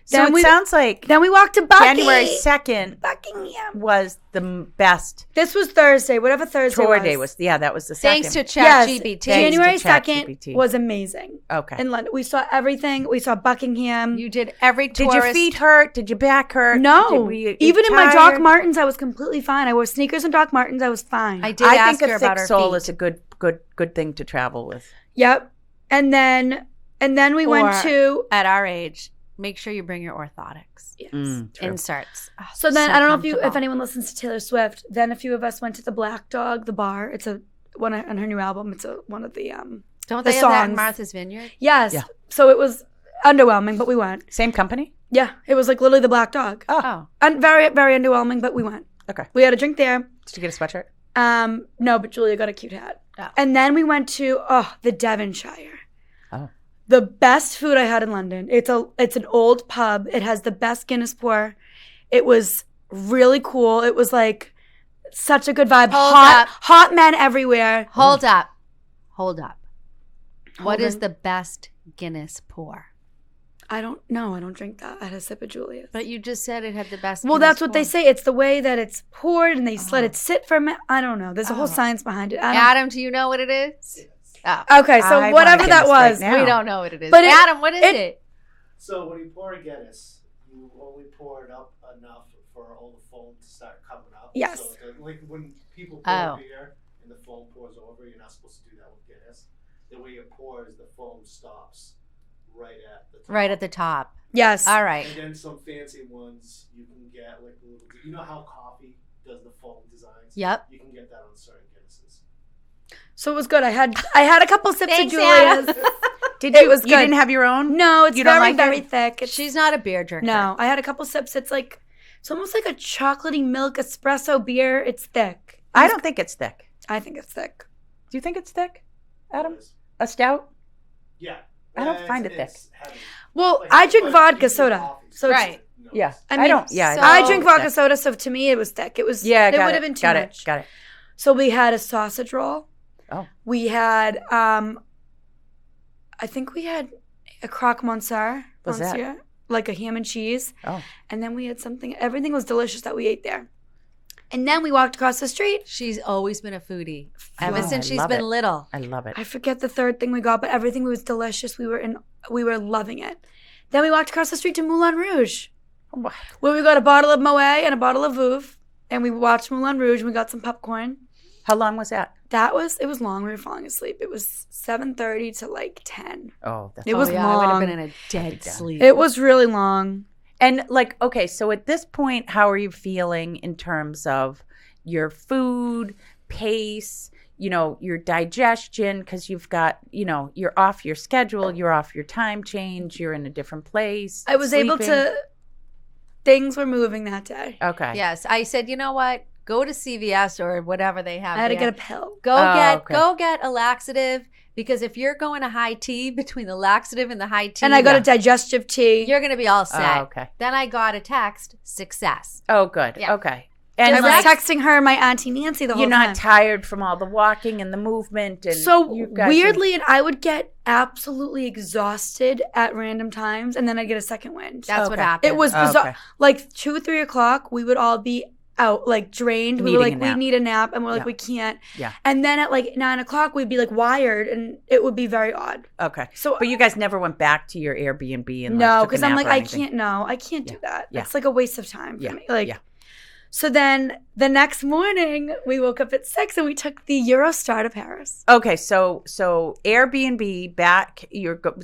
So Then it we- sounds like Then we walked to Buckingham. January 2nd Buckingham. was the best This was Thursday, whatever Thursday tour was. day was. Yeah, that was the second. Thanks to Yes, ChatGPT. Thanks January to 2nd ChatGPT. was amazing. Okay. In London. We saw everything. We saw Buckingham. You did every Did tourist. your feet hurt? Did your back hurt? No. Were you Even in my Doc tired? Martens, I was completely fine. I wore sneakers and Doc Martens. I was fine. I did I ask think her a about thick her sole feet. is a good thing to travel with. Yep. And then we went Or- to At our age, make sure you bring your orthotics. yes. True. Inserts. Oh, So then I don't know if comfortable. anyone listens to Taylor Swift. Then a few of us went to the Black Dog, the bar. It's one on her new album. It's one of the Don't the they have that in songs. Martha's Vineyard? yes. Yeah. So it was underwhelming, but we went. Same company? Yeah, it was like literally the Black Dog. Oh. And very very underwhelming, but we went. Okay. We had a drink there. Did you get a sweatshirt? No, but Julia got a cute hat. Oh. And then we went to the Devonshire. Oh. The best food I had in London. It's an old pub. It has the best Guinness pour. It was really cool. It was like such a good vibe. Hold hot up. hot men everywhere. Hold up. What is on. the best Guinness pour? I don't know. I don't drink that. I had a sip of Julia's. But you just said it had the best Well, Guinness that's what they pour. say. It's the way that it's poured and they let it sit for a minute. I don't know. There's a whole science behind it. I don't- Adam, do you know what it is? Oh. Okay, so I whatever wanna that Guinness right was. now. We don't know what it is. But Adam, what is it- it? So when you pour a Guinness, you only pour it up enough for all the foam to start coming up. Yes. So like when people pour Oh. beer and the foam pours over, you're not supposed to do that with Guinness. The way it pours, the foam stops right at the top. Right at the top. Yes. All right. And then some fancy ones you can get like a little. You know how coffee does the foam designs? Yep. You can get that on certain Guinnesses. So it was good. I had a couple sips Thanks, of Julia's. Did It you? was You good. didn't have your own? No, it's You don't very, like very it? thick. She's not a beer drinker. No, I had a couple sips. It's almost like a chocolatey milk espresso beer. It's thick. I don't think it's thick. I think it's thick. Do you think it's thick, Adam? A stout? Yeah. I don't find it thick. heavy. Well, Like, I drink like vodka you soda. coffee. So it's- Right. No, Yeah. I mean, don't. Yeah. so- I drink vodka thick. soda, so to me it was thick. It was. Yeah. It got would have been too got much. It. Got it. So we had a sausage roll. Oh. We had I think we had a croque monsieur. What's that? Monsieur, like a ham and cheese. Oh. And then we had something. Everything was delicious that we ate there. And then we walked across the street. She's always been a foodie ever Oh, since I she's love been it. little. I love it. I forget the third thing we got, but everything was delicious. We were loving it. Then we walked across the street to Moulin Rouge, What? where we got a bottle of Moet and a bottle of Veuve, and we watched Moulin Rouge and we got some popcorn. How long was that? It was long. We were falling asleep. It was 7:30 to like 10. Oh, that's It was I would have long. been in a dead sleep. It was really long. And okay, so at this point, how are you feeling in terms of your food pace? Your digestion, because you've got, you're off your schedule, you're off your time change, you're in a different place. I was able sleeping. to. Things were moving that day. Okay. Yes, I said, you know what? Go to CVS or whatever they have. I had to there. get a pill. Go get a laxative, because if you're going to high tea, between the laxative and the high tea, And I got a digestive tea. you're going to be all set. Oh, okay. Then I got a text, success. Oh, good. Yeah. Okay. I And was like, texting her, my Auntie Nancy, the whole you're time. not tired from all the walking and the movement, and So you guys are- weirdly, and I would get absolutely exhausted at random times, and then I'd get a second wind. That's what Okay. happened. It was Oh, bizarre. okay. Like 2 or 3 o'clock, we would all be out, like drained. We were Needing like, a we nap. need a nap, and we're like, Yeah. we can't. Yeah. And then at like 9 o'clock, we'd be like wired, and it would be very odd. Okay. So But you guys never went back to your Airbnb and no, took a because I'm nap like, or I anything? can't. No, I can't do that. Yeah. It's like a waste of time for Yeah. me. Like, Yeah. so then the next morning, we woke up at 6 and we took the Eurostar to Paris. Okay, so Airbnb back.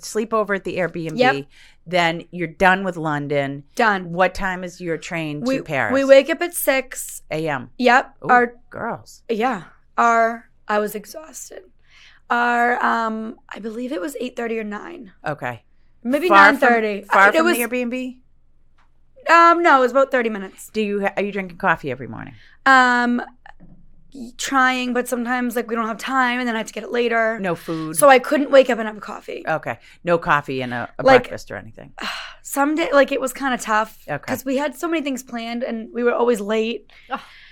Sleep over at the Airbnb. Yep. Then you're done with London. Done. What time is your train to Paris? We wake up at 6. a.m. Yep. Ooh, girls. I was exhausted. I believe it was 8:30 or 9. Okay. Maybe Far 9:30. From, far It from was the Airbnb. no, it was about 30 minutes. Are you drinking coffee every morning? Trying, but sometimes like we don't have time and then I have to get it later. No food. So I couldn't wake up and have a coffee. Okay. No coffee and a Like- breakfast or anything. Someday like it was kind of tough Okay. because we had so many things planned and we were always late.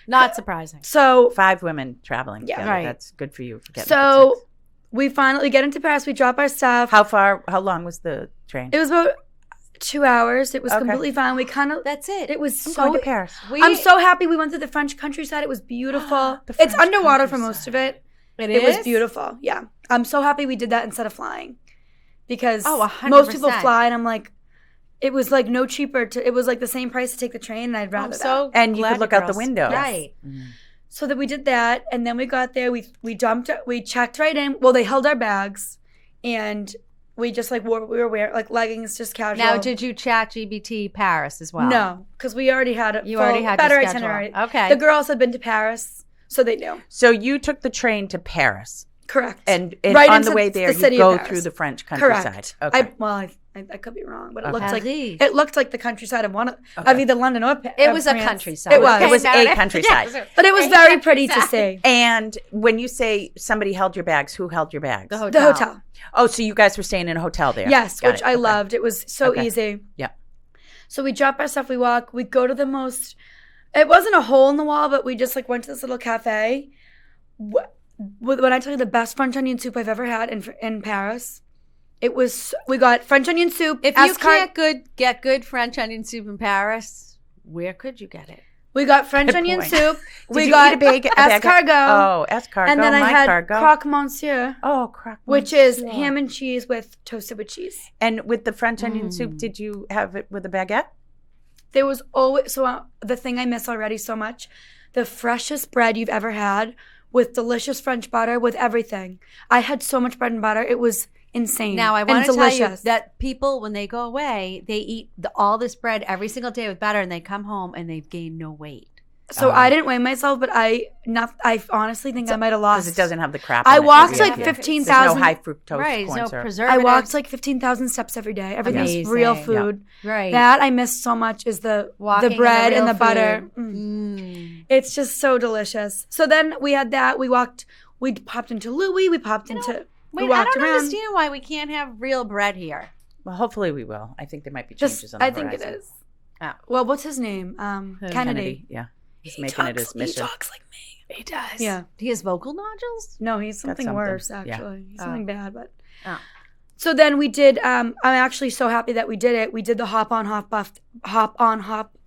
Not surprising. So 5 women traveling Yeah. together. Right. That's good for you. For getting so up at 6. we finally get into Paris, we drop our stuff. How long was the train? It was about 2 hours. It was Okay. completely fine. We kind of That's it. it was I'm so going to Paris. I'm so happy we went through the French countryside. It was beautiful. The It's French underwater for most of it. It It was is? beautiful. Yeah. I'm so happy we did that instead of flying. Because Oh, 100%. most people fly and I'm like, it was like no cheaper it was like the same price to take the train and I'd rather I'm that. so And you glad could look out the girls- window. Right. So that we did that and then we got there, we checked right in. Well, they held our bags and we just like wore what we were wearing, like leggings, just casual. Now, did you chat GBT Paris as well? No, because we already had You already had better your schedule. itinerary. Okay. The girls had been to Paris, so they knew. So you took the train to Paris, Correct. and Right on the into way the there, you city of go Paris. through the French countryside. Correct. Okay. I could be wrong, but it Okay. looked like the countryside of one of Okay. either London or It of was a France. countryside. It was. It was Okay, a countryside. Yes. But it was A very pretty to countryside. see. And when you say somebody held your bags, who held your bags? The The hotel. Oh, so you guys were staying in a hotel there? Yes, Got which it. I Okay. loved. It was so Okay. easy. Yeah. So we drop our stuff, we walk, we go to the most, it wasn't a hole in the wall, but we just like went to this little cafe. When I tell you the best French onion soup I've ever had in Paris, we got French onion soup. If you can't get good French onion soup in Paris, where could you get it? We got French Good onion point. soup. Did we you got eat a bag escargot. Oh, escargot. And then I my had cargo. croque monsieur, Oh, croque which is monsieur. ham and cheese with toasted with cheese. And with the French onion soup, did you have it with a baguette? There was always, the thing I miss already so much, the freshest bread you've ever had with delicious French butter, with everything. I had so much bread and butter. It was insane. Now, I and want to tell you delicious. that people, when they go away, they eat all this bread every single day with butter, and they come home and they've gained no weight. So I didn't weigh myself, but I honestly think I might have lost. Because it doesn't have the crap. I in it. walked Yeah. like There's 15,000. no high fructose Right, corn no syrup. I preservatives. walked like 15,000 steps every day. Everything's Amazing. real Yeah. food. Right. That I miss so much is the Walking the bread real and the food. butter. Mm. It's just so delicious. So then we had that. We popped into Louis. We popped into. we Wait, I walked don't around. understand why we can't have real bread here. Well, hopefully we will. I think there might be changes Just, on the I think horizon. it is. Oh. Well, what's his name? Kennedy. Yeah. He's He making it talks- his mission. He talks like me. He does. Yeah. He has vocal nodules? No, he's something, something. worse, Yeah. actually. He's Oh. something bad, but. Oh. So then we did, I'm actually so happy that we did it. We did the hop on, hop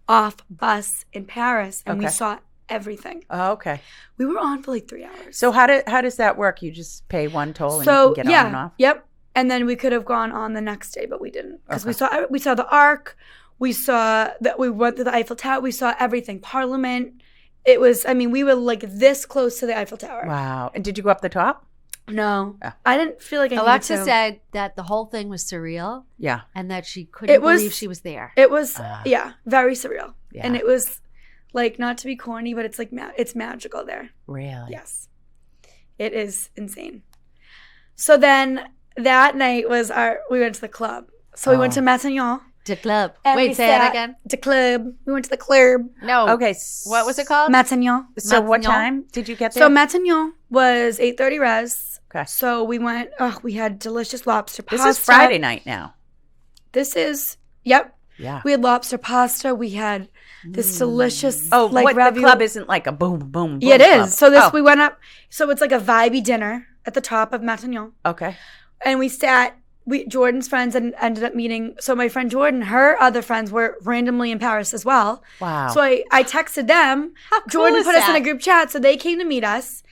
off bus in Paris, and we Okay. saw everything. Oh, okay. We were on for like 3 hours. So how does that work? You just pay one toll and So you can get yeah, on and off? yep. And then we could have gone on the next day, but we didn't because Okay. we saw the Arc, we saw that we went through the Eiffel Tower, we saw everything, Parliament. It was, I mean, we were like this close to the Eiffel Tower. Wow. And did you go up the top? No, Oh. I didn't feel like I Alexa needed to. said that the whole thing was surreal Yeah. and that she couldn't It was- believe she was there. It was, Ah. yeah, very surreal, Yeah. and it was like not to be corny, but it's like it's magical there. Really? Yes, it is insane. So then that night was we went to the club. So we went to Matignon. The club. And we Wait, say it sat- again. The club. We went to the club. No. Okay. What was it called? Matignon. So what Matignon? time did you get there? So Matignon was 8:30 res. Okay. So we went. Oh, we had delicious lobster This pasta. is Friday night now. This is. Yep. Yeah. We had lobster pasta. We had this delicious. Oh, like what the ravioli. club isn't like a boom, boom, boom. Yeah, it club. is. So this Oh, we went up. So it's like a vibey dinner at the top of Matignon, okay. and we sat. Jordan's friends ended up meeting. So my friend Jordan, her other friends were randomly in Paris as well. Wow. So I texted them. How cool Jordan is put us in that? a group chat, so they came to meet us.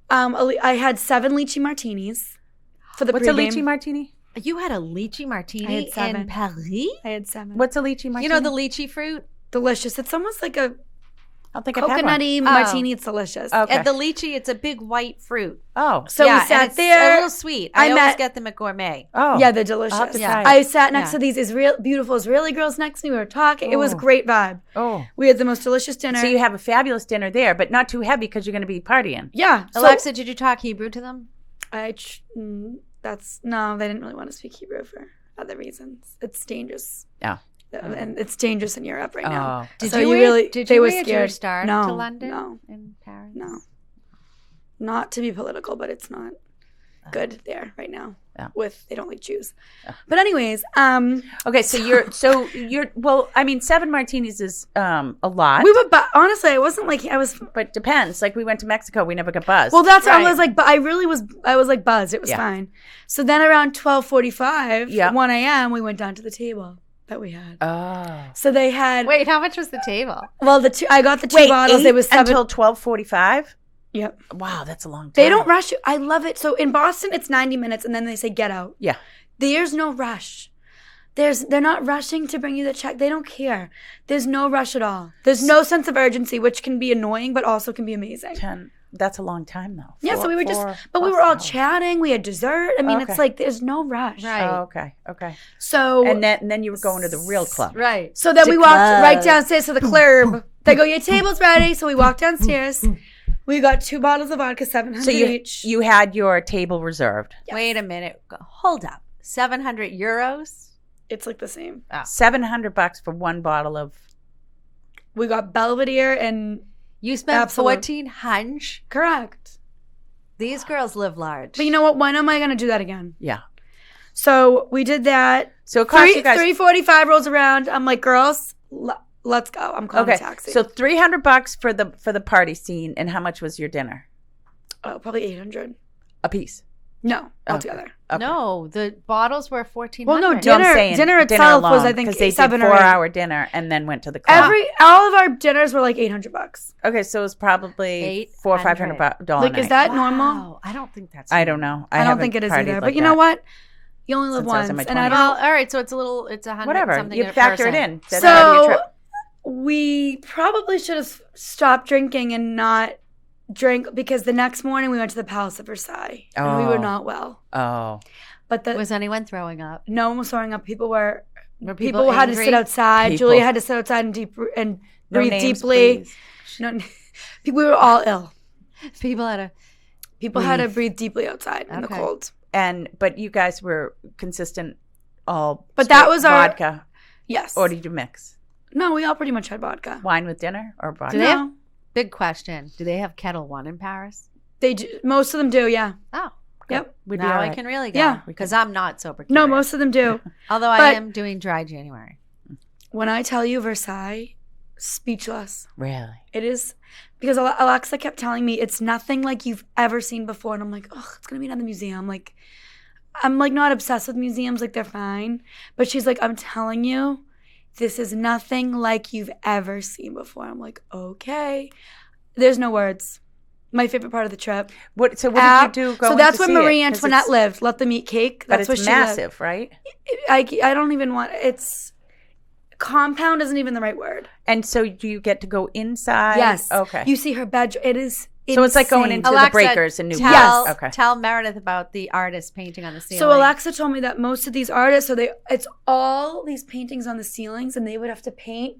I had 7 lychee martinis for the What's a pregame. lychee martini? You had a lychee martini I had 7. in Paris? I had 7. What's a lychee martini? You know the lychee fruit? Delicious. It's almost like a I don't think I've had one. coconutty martini. It's delicious. Okay. And the lychee, it's a big white fruit. Oh. So yeah, we and sat it's there. a little sweet. I always met- get them at Gourmet. Oh. Yeah, they're delicious. I'll have to Yeah. try it. I sat next Yeah. to these beautiful Israeli girls next to me. We were talking. It was Oh. great vibe. Oh. We had the most delicious dinner. So you have a fabulous dinner there, but not too heavy because you're going to be partying. yeah. So Alexa, did you talk Hebrew to them? no, they didn't really want to speak Hebrew for other reasons. It's dangerous. Oh. And it's dangerous in Europe right now. Oh. Did So you you read, really- did they you were read your scared. star No, to London no. and Paris? No. Not to be political, but it's not good there right now. Yeah. They don't like Jews. Yeah. But anyways, Okay, so you're well, I mean 7 martinis is a lot. we were honestly, I wasn't like I was but depends. Like we went to Mexico, we never got buzzed. well, that's I Right. was like, but I was like buzzed. It was Yeah. fine. So then around 12:45, Yeah. 1 a.m., we went down to the table that we had. Oh. So they had Wait, how much was the table? well, I got the 2 bottles. It was 7 until 12:45? Yep. Wow, that's a long time. They don't rush you. I love it. So in Boston, it's 90 minutes, and then they say get out. Yeah. There's no rush. They're not rushing to bring you the check. They don't care. There's no rush at all. There's no sense of urgency, which can be annoying, but also can be amazing. 10. That's a long time though. Yeah, so we were Four but we plus were all hours. chatting. We had dessert. I mean, Okay. it's like there's no rush. Right. Oh, okay. Okay. So And then you were going to the real club. Right. so then To we walked club. right downstairs to the club. They go, your table's ready. So we walked downstairs. We got 2 bottles of vodka, 700 So each. you had your table reserved. Yes. Wait a minute. Hold up. 700 euros? It's like the same. $700 for one bottle of We got Belvedere and You spent Absolute. 1400. correct. These girls live large. But you know what? When am I going to do that again? yeah. So we did that. So it cost you guys 3:45 rolls around. I'm like, girls, let's go. I'm calling okay. a taxi. So $300 for the party scene, and how much was your dinner? Probably 800. A piece. No, Okay. altogether. Okay. No, the bottles were 1400. Well, no, No, I'm saying dinner itself was, alone, I think, 'cause they 7 did or 8. 4-hour dinner and then went to the club. All of our dinners were like $800. Okay, so it was probably $400 or $500 Like, is that normal? Wow, I don't think that's I don't know. I don't haven't think it is partied either. like But you know that. what? You only live Since I was once, in my and I 20s. don't. Well, all right, so it's a hundred Whatever. something You a factor it person. in. That's part of your So trip. we probably should have stopped drinking and not drink because the next morning we went to the Palace of Versailles and we were Oh. not well. Oh. But Was anyone throwing up? no one was throwing up. People Were people had to angry? sit outside. People. Julia had to sit outside in deep and No breathe names, deeply. please. No, we were all ill. People had a People had to breathe deeply outside in the Okay. cold. But you guys were consistent all. But that was our- vodka. Yes. Or did you mix No, we all pretty much had vodka. wine with dinner or vodka? Do they have, No, big question. Do they have Kettle One in Paris? they do, most of them do. Yeah. Oh, Yep. We'd be now all I right. can really go. Yeah. Because I'm not sober. No, curious. most of them do. Although I but- am doing dry January. When I tell you Versailles, speechless. Really? It is because Alexa kept telling me it's nothing like you've ever seen before, and I'm like, oh, it's gonna be another museum. Like, I'm like not obsessed with museums, like they're fine, but she's like, I'm telling you, this is nothing like you've ever seen before. I'm like, okay, there's no words. My favorite part of the trip. What did you do? So going that's to where see it? Marie 'Cause Antoinette it's- lived. Let them eat cake. But That's where it's she lived. massive, right? I don't even want. It's compound isn't even the right word. And so do you get to go inside? Yes. Okay. You see her bedroom. It is. So it's like going insane. into the Alexa, breakers in New tell, York. Okay. tell Meredith about the artist painting on the ceiling. So Alexa told me that most of these artists, it's all these paintings on the ceilings, and they would have to paint,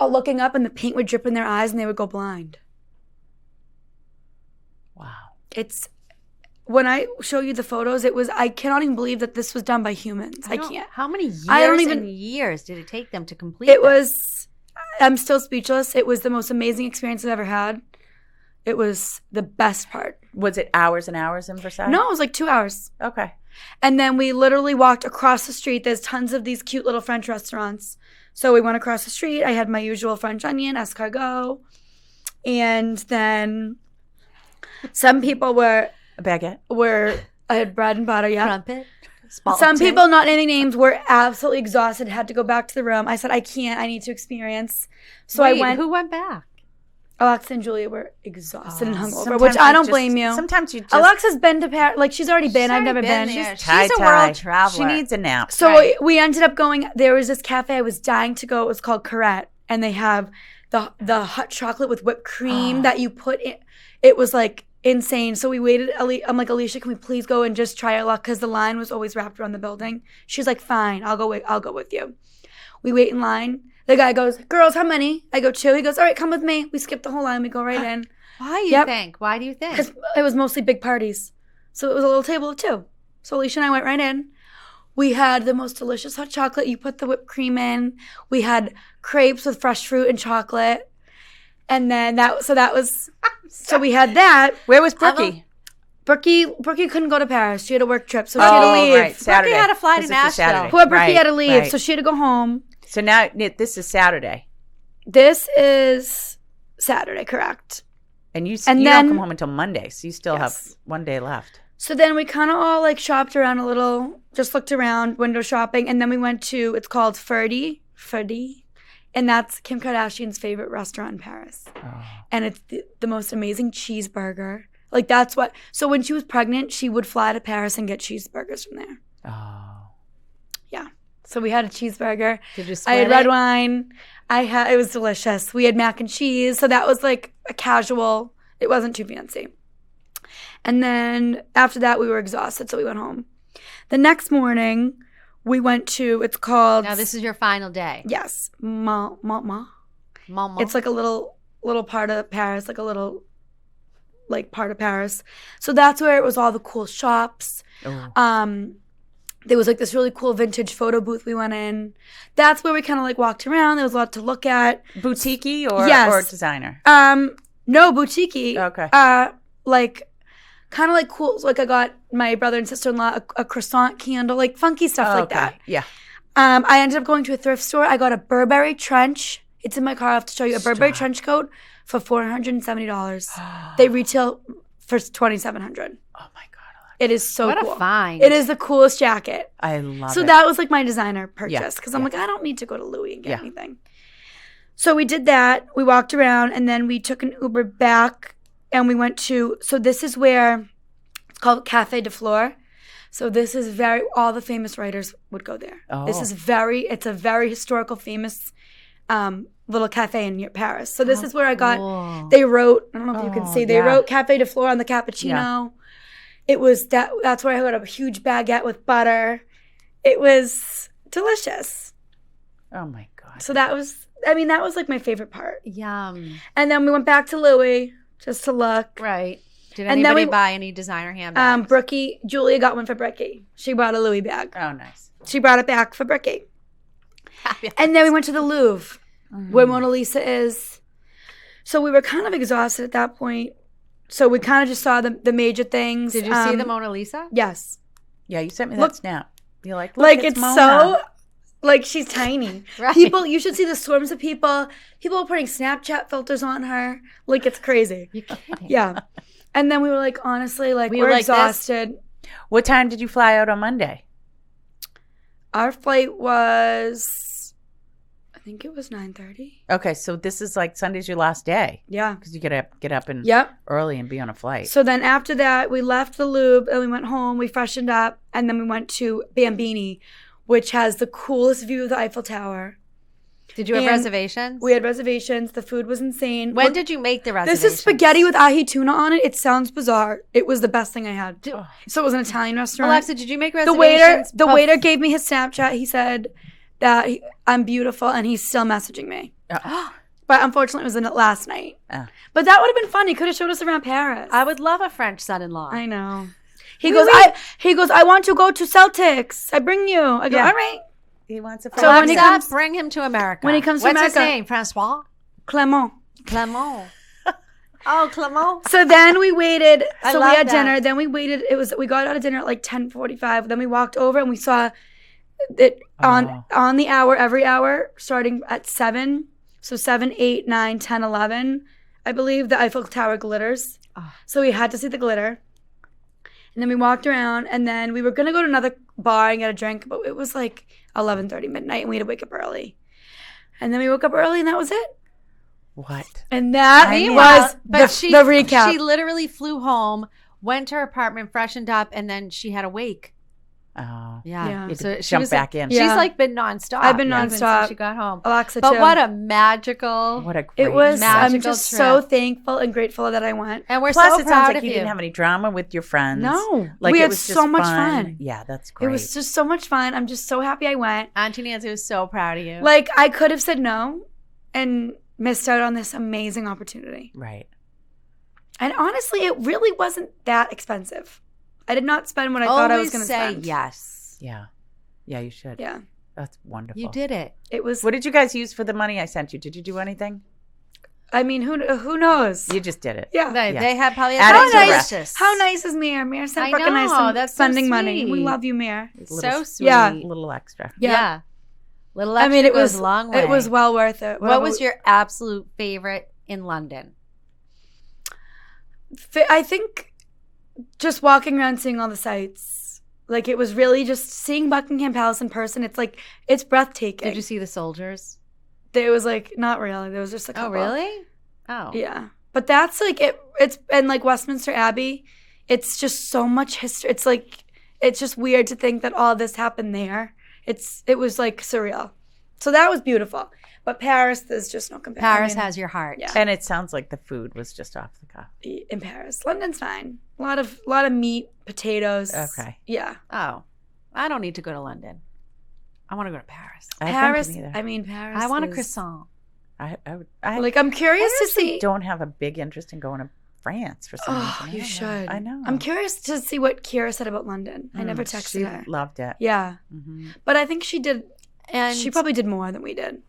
looking up, and the paint would drip in their eyes, and they would go blind. Wow. It's when I show you the photos, I cannot even believe that this was done by humans. I can't. How many years I don't even- and years did it take them to complete It this? was. I'm still speechless. It was the most amazing experience I've ever had. It was the best part. Was it hours and hours in Versailles? No, it was like 2 hours. Okay. And then we literally walked across the street. There's tons of these cute little French restaurants. So we went across the street. I had my usual French onion, escargot. And then some people A baguette. I had bread and butter, yeah. Crumpet? Some Spalted? people, not naming names, were absolutely exhausted, had to go back to the room. I said, I can't, I need to experience. So Wait, I went. Who went back? Alexa and Julia were exhausted and hungover, Sometimes which I you don't just- blame you. Sometimes you just. Alexa's been to Paris. Like, she's already been. She's I've already never been. there. She's- She's a tie-tie. world traveler. She needs a nap. So Right. we ended up going. There was this cafe I was dying to go. It was called Corette, and they have the hot chocolate with whipped cream that you put in. It was like insane. So we waited. I'm like, Alicia, can we please go and just try our luck? Because the line was always wrapped around the building. She's like, fine, I'll go with you. We wait in line. The guy goes, girls, how many? I go 2. He goes, all right, come with me. We skip the whole line. We go right in. Why you Yep. think? Why do you think? Because it was mostly big parties. So it was a little table of 2. So Alicia and I went right in. We had the most delicious hot chocolate. You put the whipped cream in. We had crepes with fresh fruit and chocolate. And then so we had that. Where was Brookie? Brookie couldn't go to Paris. She had a work trip. So she had to Oh, leave. right. Saturday. had to fly to 'Cause it's a Nashville. Saturday. Poor Brookie Right, had to leave. right. So she had to go home. So now this is Saturday. This is Saturday, correct. And you And don't then- come home until Monday. So you still have Yes. 1 day left. So then we kind of all like shopped around a little, just looked around, window shopping, and then we went to, it's called Ferdy, and that's Kim Kardashian's favorite restaurant in Paris. Oh. And it's the most amazing cheeseburger. Like so when she was pregnant, she would fly to Paris and get cheeseburgers from there. Oh. Yeah. So we had a cheeseburger. Did you I split had red it? wine. It was delicious. We had mac and cheese. So that was like a casual, it wasn't too fancy. And then after that, we were exhausted, so we went home. The next morning, we went to, it's called, Now this is your final day. yes, Ma. Mama. It's like a little part of Paris, like a little part of Paris. So that's where it was all the cool shops. Oh. There was like this really cool vintage photo booth we went in. That's where we kind of like walked around. There was a lot to look at. Boutique-y or Yes. designer? No, boutique-y. Okay. Like kind of like cool. Like I got my brother and sister-in-law a croissant candle, like funky stuff like Okay. that. Yeah. I ended up going to a thrift store. I got a Burberry trench. It's in my car. I have to show you a Burberry trench coat for $470. They retail for $2,700. Oh my God. It is so What cool. a find. It is the coolest jacket. I love So it. that was like my designer purchase Yeah, because I'm yeah. like, I don't need to go to Louis and get Yeah. anything. So we did that. We walked around and then we took an Uber back and we went to, so this is where, it's called Café de Flore. So this is all the famous writers would go there. This Oh. is it's a very historical, famous little cafe in Paris. So this is where I got, Cool. they wrote, I don't know if you can Oh, see, they yeah. wrote Café de Flore on the cappuccino. It was that's where I got a huge baguette with butter. It was delicious. Oh my God. So that was like my favorite part. Yum. And then we went back to Louis just to look. Right. Did And then anybody we- buy any designer handbags? Julia got one for Brookie. She bought a Louis bag. Oh, nice. She brought it back for Brookie. And then we went to the Louvre, where Mona Lisa is. So we were kind of exhausted at that point. So we kind of just saw the major things. Did you see the Mona Lisa? Yes. Yeah, you sent me Look- that snap. You're like, look, Like it's it's Mona. so, like she's tiny. Right. People, you should see the swarms of people. People are putting Snapchat filters on her. Like it's crazy. You're kidding. Yeah. And then we were like, honestly, like We we're were like this. exhausted. What time did you fly out on Monday? Our flight was, I think it was 9:30. Okay, so this is like Sunday's your last day Yeah. because you get up and Yep. early and be on a flight. So then after that, we left the Louvre and we went home. We freshened up and then we went to Bambini, which has the coolest view of the Eiffel Tower. Did you have And reservations? We had reservations. The food was insane. When Look, did you make the this reservations? is spaghetti with ahi tuna on it. It sounds bizarre. It was the best thing I had. Oh. So it was an Italian restaurant. Alexa, did you make the waiter, reservations? the waiter gave me his Snapchat. He said that I'm beautiful, and he's still messaging me. But unfortunately, it was last night. Oh. But that would have been fun. He could have showed us around Paris. I would love a French son-in-law. I know. He goes, I want to go to Celtics. I bring you. I go, Yeah. all right. He wants a So when he Alexa, comes- bring him to America. when he comes to What's his America- name? Francois? Clement. Clement. Oh, Clement. So then we waited. I So we love had that. dinner. Then we waited. We got out of dinner at like 10:45. Then we walked over and we saw it on the hour, every hour, starting at 7. So 7, 8, 9, 10, 11. I believe the Eiffel Tower glitters. Oh. So we had to see the glitter. And then we walked around, and then we were going to go to another bar and get a drink, but it was like 11:30 midnight, and we had to wake up early. And then we woke up early, and that was it. What? And that Meanwhile, was but the recap. She literally flew home, went to her apartment, freshened up, and then she had a wake. Oh. Yeah. Yeah. You So had to she jump was back in. She's Yeah. like been nonstop. I've been even nonstop. since she got home. Alexa, But too. what a magical. What a great It was. magical I'm just trip. so thankful and grateful that I went. And we're Plus, so it proud sounds like of you you. didn't have any drama with your friends. No, Like we it had was so just much fun. Yeah, that's great. It was just so much fun. I'm just so happy I went. Auntie Nancy was so proud of you. Like I could have said no, and missed out on this amazing opportunity. right. And honestly, it really wasn't that expensive. I did not spend what I thought I was Always going to say spend. yes. Yeah. Yeah, you should. Yeah, That's wonderful. You did it. it was. What did you guys use for the money I sent you? Did you do anything? I mean, who knows? You just did it. Yeah. They had probably Add a it to the delicious. rest. How nice is Mir? Mir sent I Brooke and I know, some that's so spending money. We sweet. love you, Mir. So sweet. Yeah. A little extra. Yeah. Little I extra mean, it goes was a long way. It was well worth it. What was your absolute favorite in London? I think just walking around, seeing all the sights. Like it was really just seeing Buckingham Palace in person. It's like it's breathtaking. Did you see the soldiers? There was like not really. There was just a couple. Oh, really? Oh. Yeah, but that's like it. It's and like Westminster Abbey. It's just so much history. It's like it's just weird to think that all this happened there. It was like surreal. So that was beautiful. But Paris, there's just no comparison. Paris has your heart. Yeah. And it sounds like the food was just off the cuff. in Paris. London's fine. A lot of meat, potatoes. Okay. Yeah. Oh, I don't need to go to London. I want to go to Paris. Paris. I, I mean, Paris. I want a is- croissant. I Like I'm curious to honestly see. don't have a big interest in going to France for some Oh, reason. I you don't should. know. I know. I'm curious to see what Kira said about London. I never texted She her. loved it. Yeah, Mm-hmm. but I think she did. And She probably did more than we did.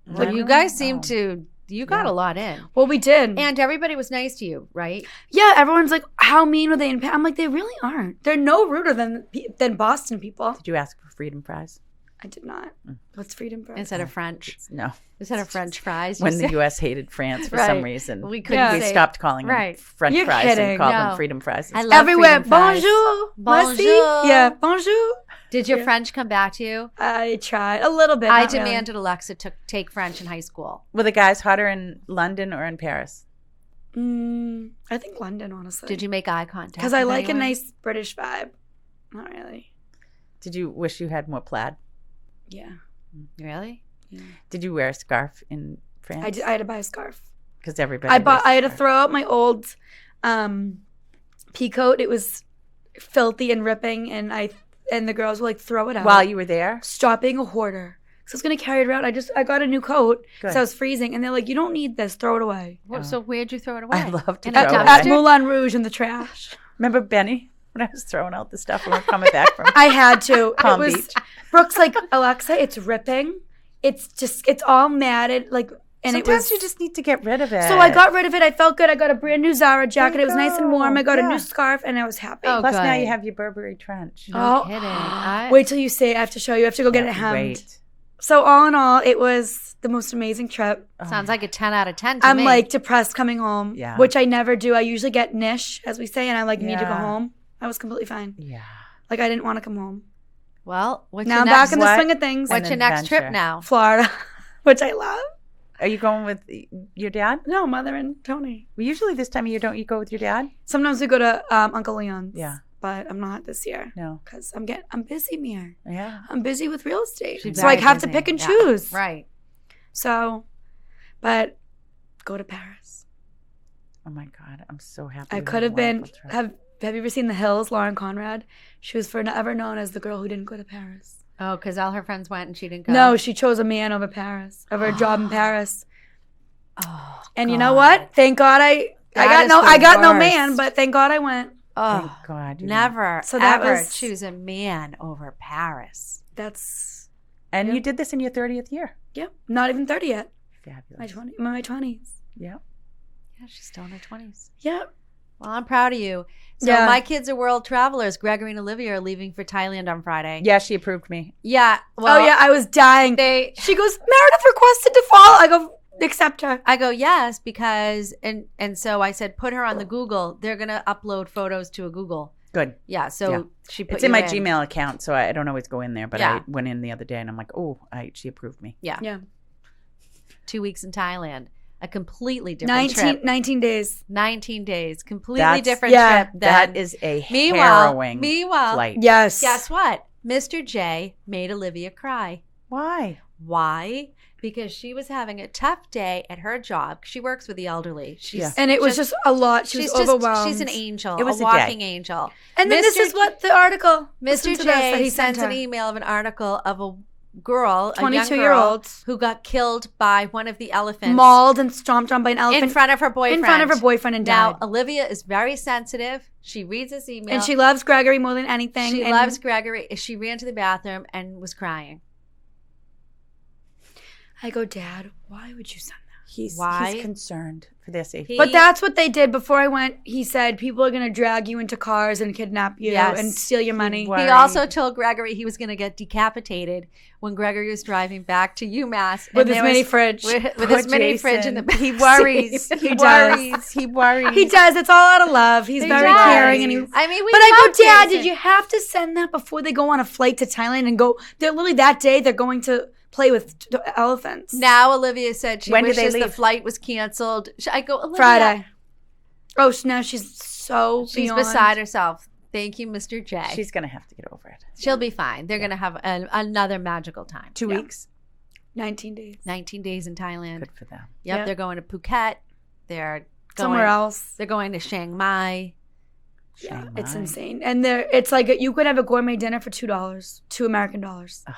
Well, you guys seem to. You got Yeah. a lot in, Well, we did. and everybody was nice to you, right? Yeah, everyone's like, "How mean were they in?" I'm like, they really aren't. They're no ruder than Boston people. Did you ask for freedom fries? I did not. What's freedom for? Instead of French, No. instead of French fries. When you the said- U.S. hated France for Right. some reason, We couldn't we say- stopped calling Right. them French You're fries kidding. and called No. them freedom fries. I love everywhere. freedom fries. Bonjour. Merci. Bonjour. Yeah, bonjour. Did your Yeah. French come back to you? I tried a little bit. I not really. demanded Alexa to take French in high school. Were the guys hotter in London or in Paris? I think London, honestly. Did you make eye contact? Because I with like anyone? a nice British vibe. Not really. Did you wish you had more plaid? Yeah. Really? Did you wear a scarf in France? I had to buy a scarf. Because everybody. I wears a had to scarf. throw out my old pea coat. It was filthy and ripping, and the girls were like, throw it out. While you were there? Stop being a hoarder. So I was gonna carry it around. I got a new coat because Good. I was freezing, and they're like, "You don't need this. Throw it away." So where'd you throw it away? I love to In a throw it At away. Moulin Rouge in the trash. Remember Benny when I was throwing out the stuff when we were coming back from I had to. Palm it was Beach? Brooke's like, Alexa, it's ripping. It's all matted. Like, and Sometimes it was. you just need to get rid of it. So I got rid of it. I felt good. I got a brand new Zara jacket. There It was you nice and warm. I got go. a Yeah. new scarf, and I was happy. Oh, Plus now good. you have your Burberry trench. No Oh, kidding. Wait till you see it. I have to show you. I have to go get it Can't hemmed. wait. So all in all, it was the most amazing trip. Sounds like a 10 out of 10 to I'm me. like depressed coming home, Yeah. which I never do. I usually get niche, as we say, and I like need to go Yeah. home. I was completely fine. Yeah. Like I didn't want to come home. well, what's Now your I'm next, back in the What? swing of things. what's An your next trip adventure. now? Florida, which I love. Are you going with your dad? No, mother and Tony. Well, usually this time of year, don't you go with your dad? Sometimes we go to Uncle Leon's. Yeah. But I'm not this year No. because I'm busy, Mir. Yeah. I'm busy with real estate, She's so I very have to busy. pick and Yeah. choose. Right. So, but go to Paris. Oh my God, I'm so happy. I you had could a have been. wonderful trip. Have you ever seen The Hills? Lauren Conrad. She was forever known as the girl who didn't go to Paris. Oh, because all her friends went and she didn't go? No, she chose a man over Paris, over a job in Paris. Oh, And you know what? Thank God I That got is the no worst. man, but thank God I went. Oh, Thank God. you never, So that ever was- choose a man over Paris. That's didn't. And you did this in your 30th year. not even 30 yet. Fabulous. My 20s. Yeah. Yeah, she's still in her 20s. Yeah. Well, I'm proud of you. So Yeah. my kids are world travelers. Gregory and Olivia are leaving for Thailand on Friday. Yeah, she approved me. Yeah. Well, Oh yeah, I was dying. They. She goes, Meredith requested to follow. I go, accept her. I go yes because and so I said put her on the Google. They're gonna upload photos to a Google. Good. Yeah. So Yeah. she put It's in you my Gmail account, so I don't always go in there. But Yeah. I went in the other day, and I'm like, oh, she approved me. Yeah. Yeah. 2 weeks in Thailand. A completely different 19 trip. days. 19 days. Completely That's- different yeah, trip. That is a harrowing flight. Yes. Guess what? Mr. J made Olivia cry. Why? Why? Because she was having a tough day at her job. She works with the elderly. She's Yeah. And it was just a lot. She was overwhelmed. She's an angel. It was a a walking day. angel. And then this Mr. is what the article. listen Mr. to this that J he sent an her. email of an article of a girl, a young 22-year-old. girl, who got killed by one of the elephants Mauled and stomped on by an elephant in front of her boyfriend. in front of her boyfriend and Now, died. Olivia is very sensitive. She reads this email. And she loves Gregory more than anything. She and loves Gregory. She ran to the bathroom and was crying. I go, Dad, why would you send that? He's Why? concerned for their safety. He- But that's what they did before I went. He said people are going to drag you into cars and kidnap you Yes. and steal your money. Worried. He also told Gregory he was going to get decapitated when Gregory was driving back to UMass. With and his there mini was- fridge. With Poor his mini fridge in the Jason. back He worries. seat. He He does. worries. He worries. He does. It's all out of love. He's He very does. caring. And he, I mean, we but I love go, Dad, Jason. did you have to send that before they go on a flight to Thailand and go? They're literally that day they're going to play with elephants. Now Olivia said she When did they wishes the leave? flight was canceled. I go, Olivia. Friday. Oh, now she's so She's beyond. beside herself. Thank you, Mr. J. She's going to have to get over it. She'll be fine. They're going to have another magical time. 2 Yeah. weeks. 19 days. 19 days in Thailand. Good for them. Yep, Yeah. they're going to Phuket. They're going Somewhere else. They're going to Chiang Mai. Yeah, Chiang it's Mai. insane. And it's like you could have a gourmet dinner for $2, $2 American. Oh, wow.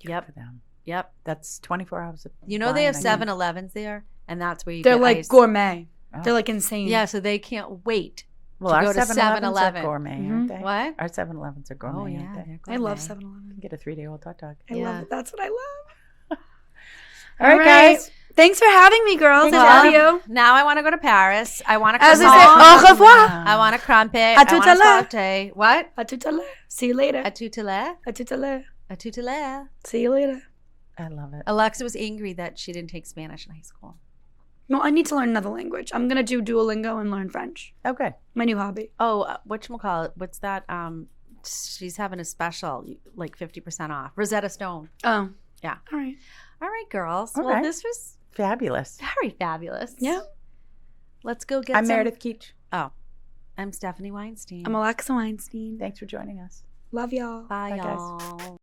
Good Yep. for them. Yep. That's 24 hours of You know they have flying, I guess. 7-Elevens there, and that's where you They're get like ice. gourmet. Oh. They're like insane. Yeah, so they can't wait. Well, to our go to 7-Elevens 7-Eleven. are gourmet, Mhm. aren't they? What? Our 7-Elevens are gourmet, Oh yeah, aren't they? they're I love gourmet. 7-Eleven. Get a 3-day-old hot dog. I Yeah. love it. That's what I love. All right, guys. Thanks for having me, girls. I Well, love you. Now I want to go to Paris. I want to As I croissant. say, au revoir. I want a crumpet. À I tout want à a l'heure. saute. What? À tout à l'heure. See you later. A tout à l'heure. À tout à l'heure. A tout à l'heure. See you later. I love it. Alexa was angry that she didn't take Spanish in high school. No, I need to learn another language. I'm going to do Duolingo and learn French. Oh, good. My new hobby. Oh, whatchamacallit? What's that? She's having a special, like 50% off. Rosetta Stone. Oh. Yeah. All right. All right, girls. All well, right. this was Fabulous. very fabulous. Yeah. Let's go get I'm some. Meredith Keach. Oh, I'm Stephanie Weinstein. I'm Alexa Weinstein. Thanks for joining us. Love y'all. Bye, Bye, guys. y'all.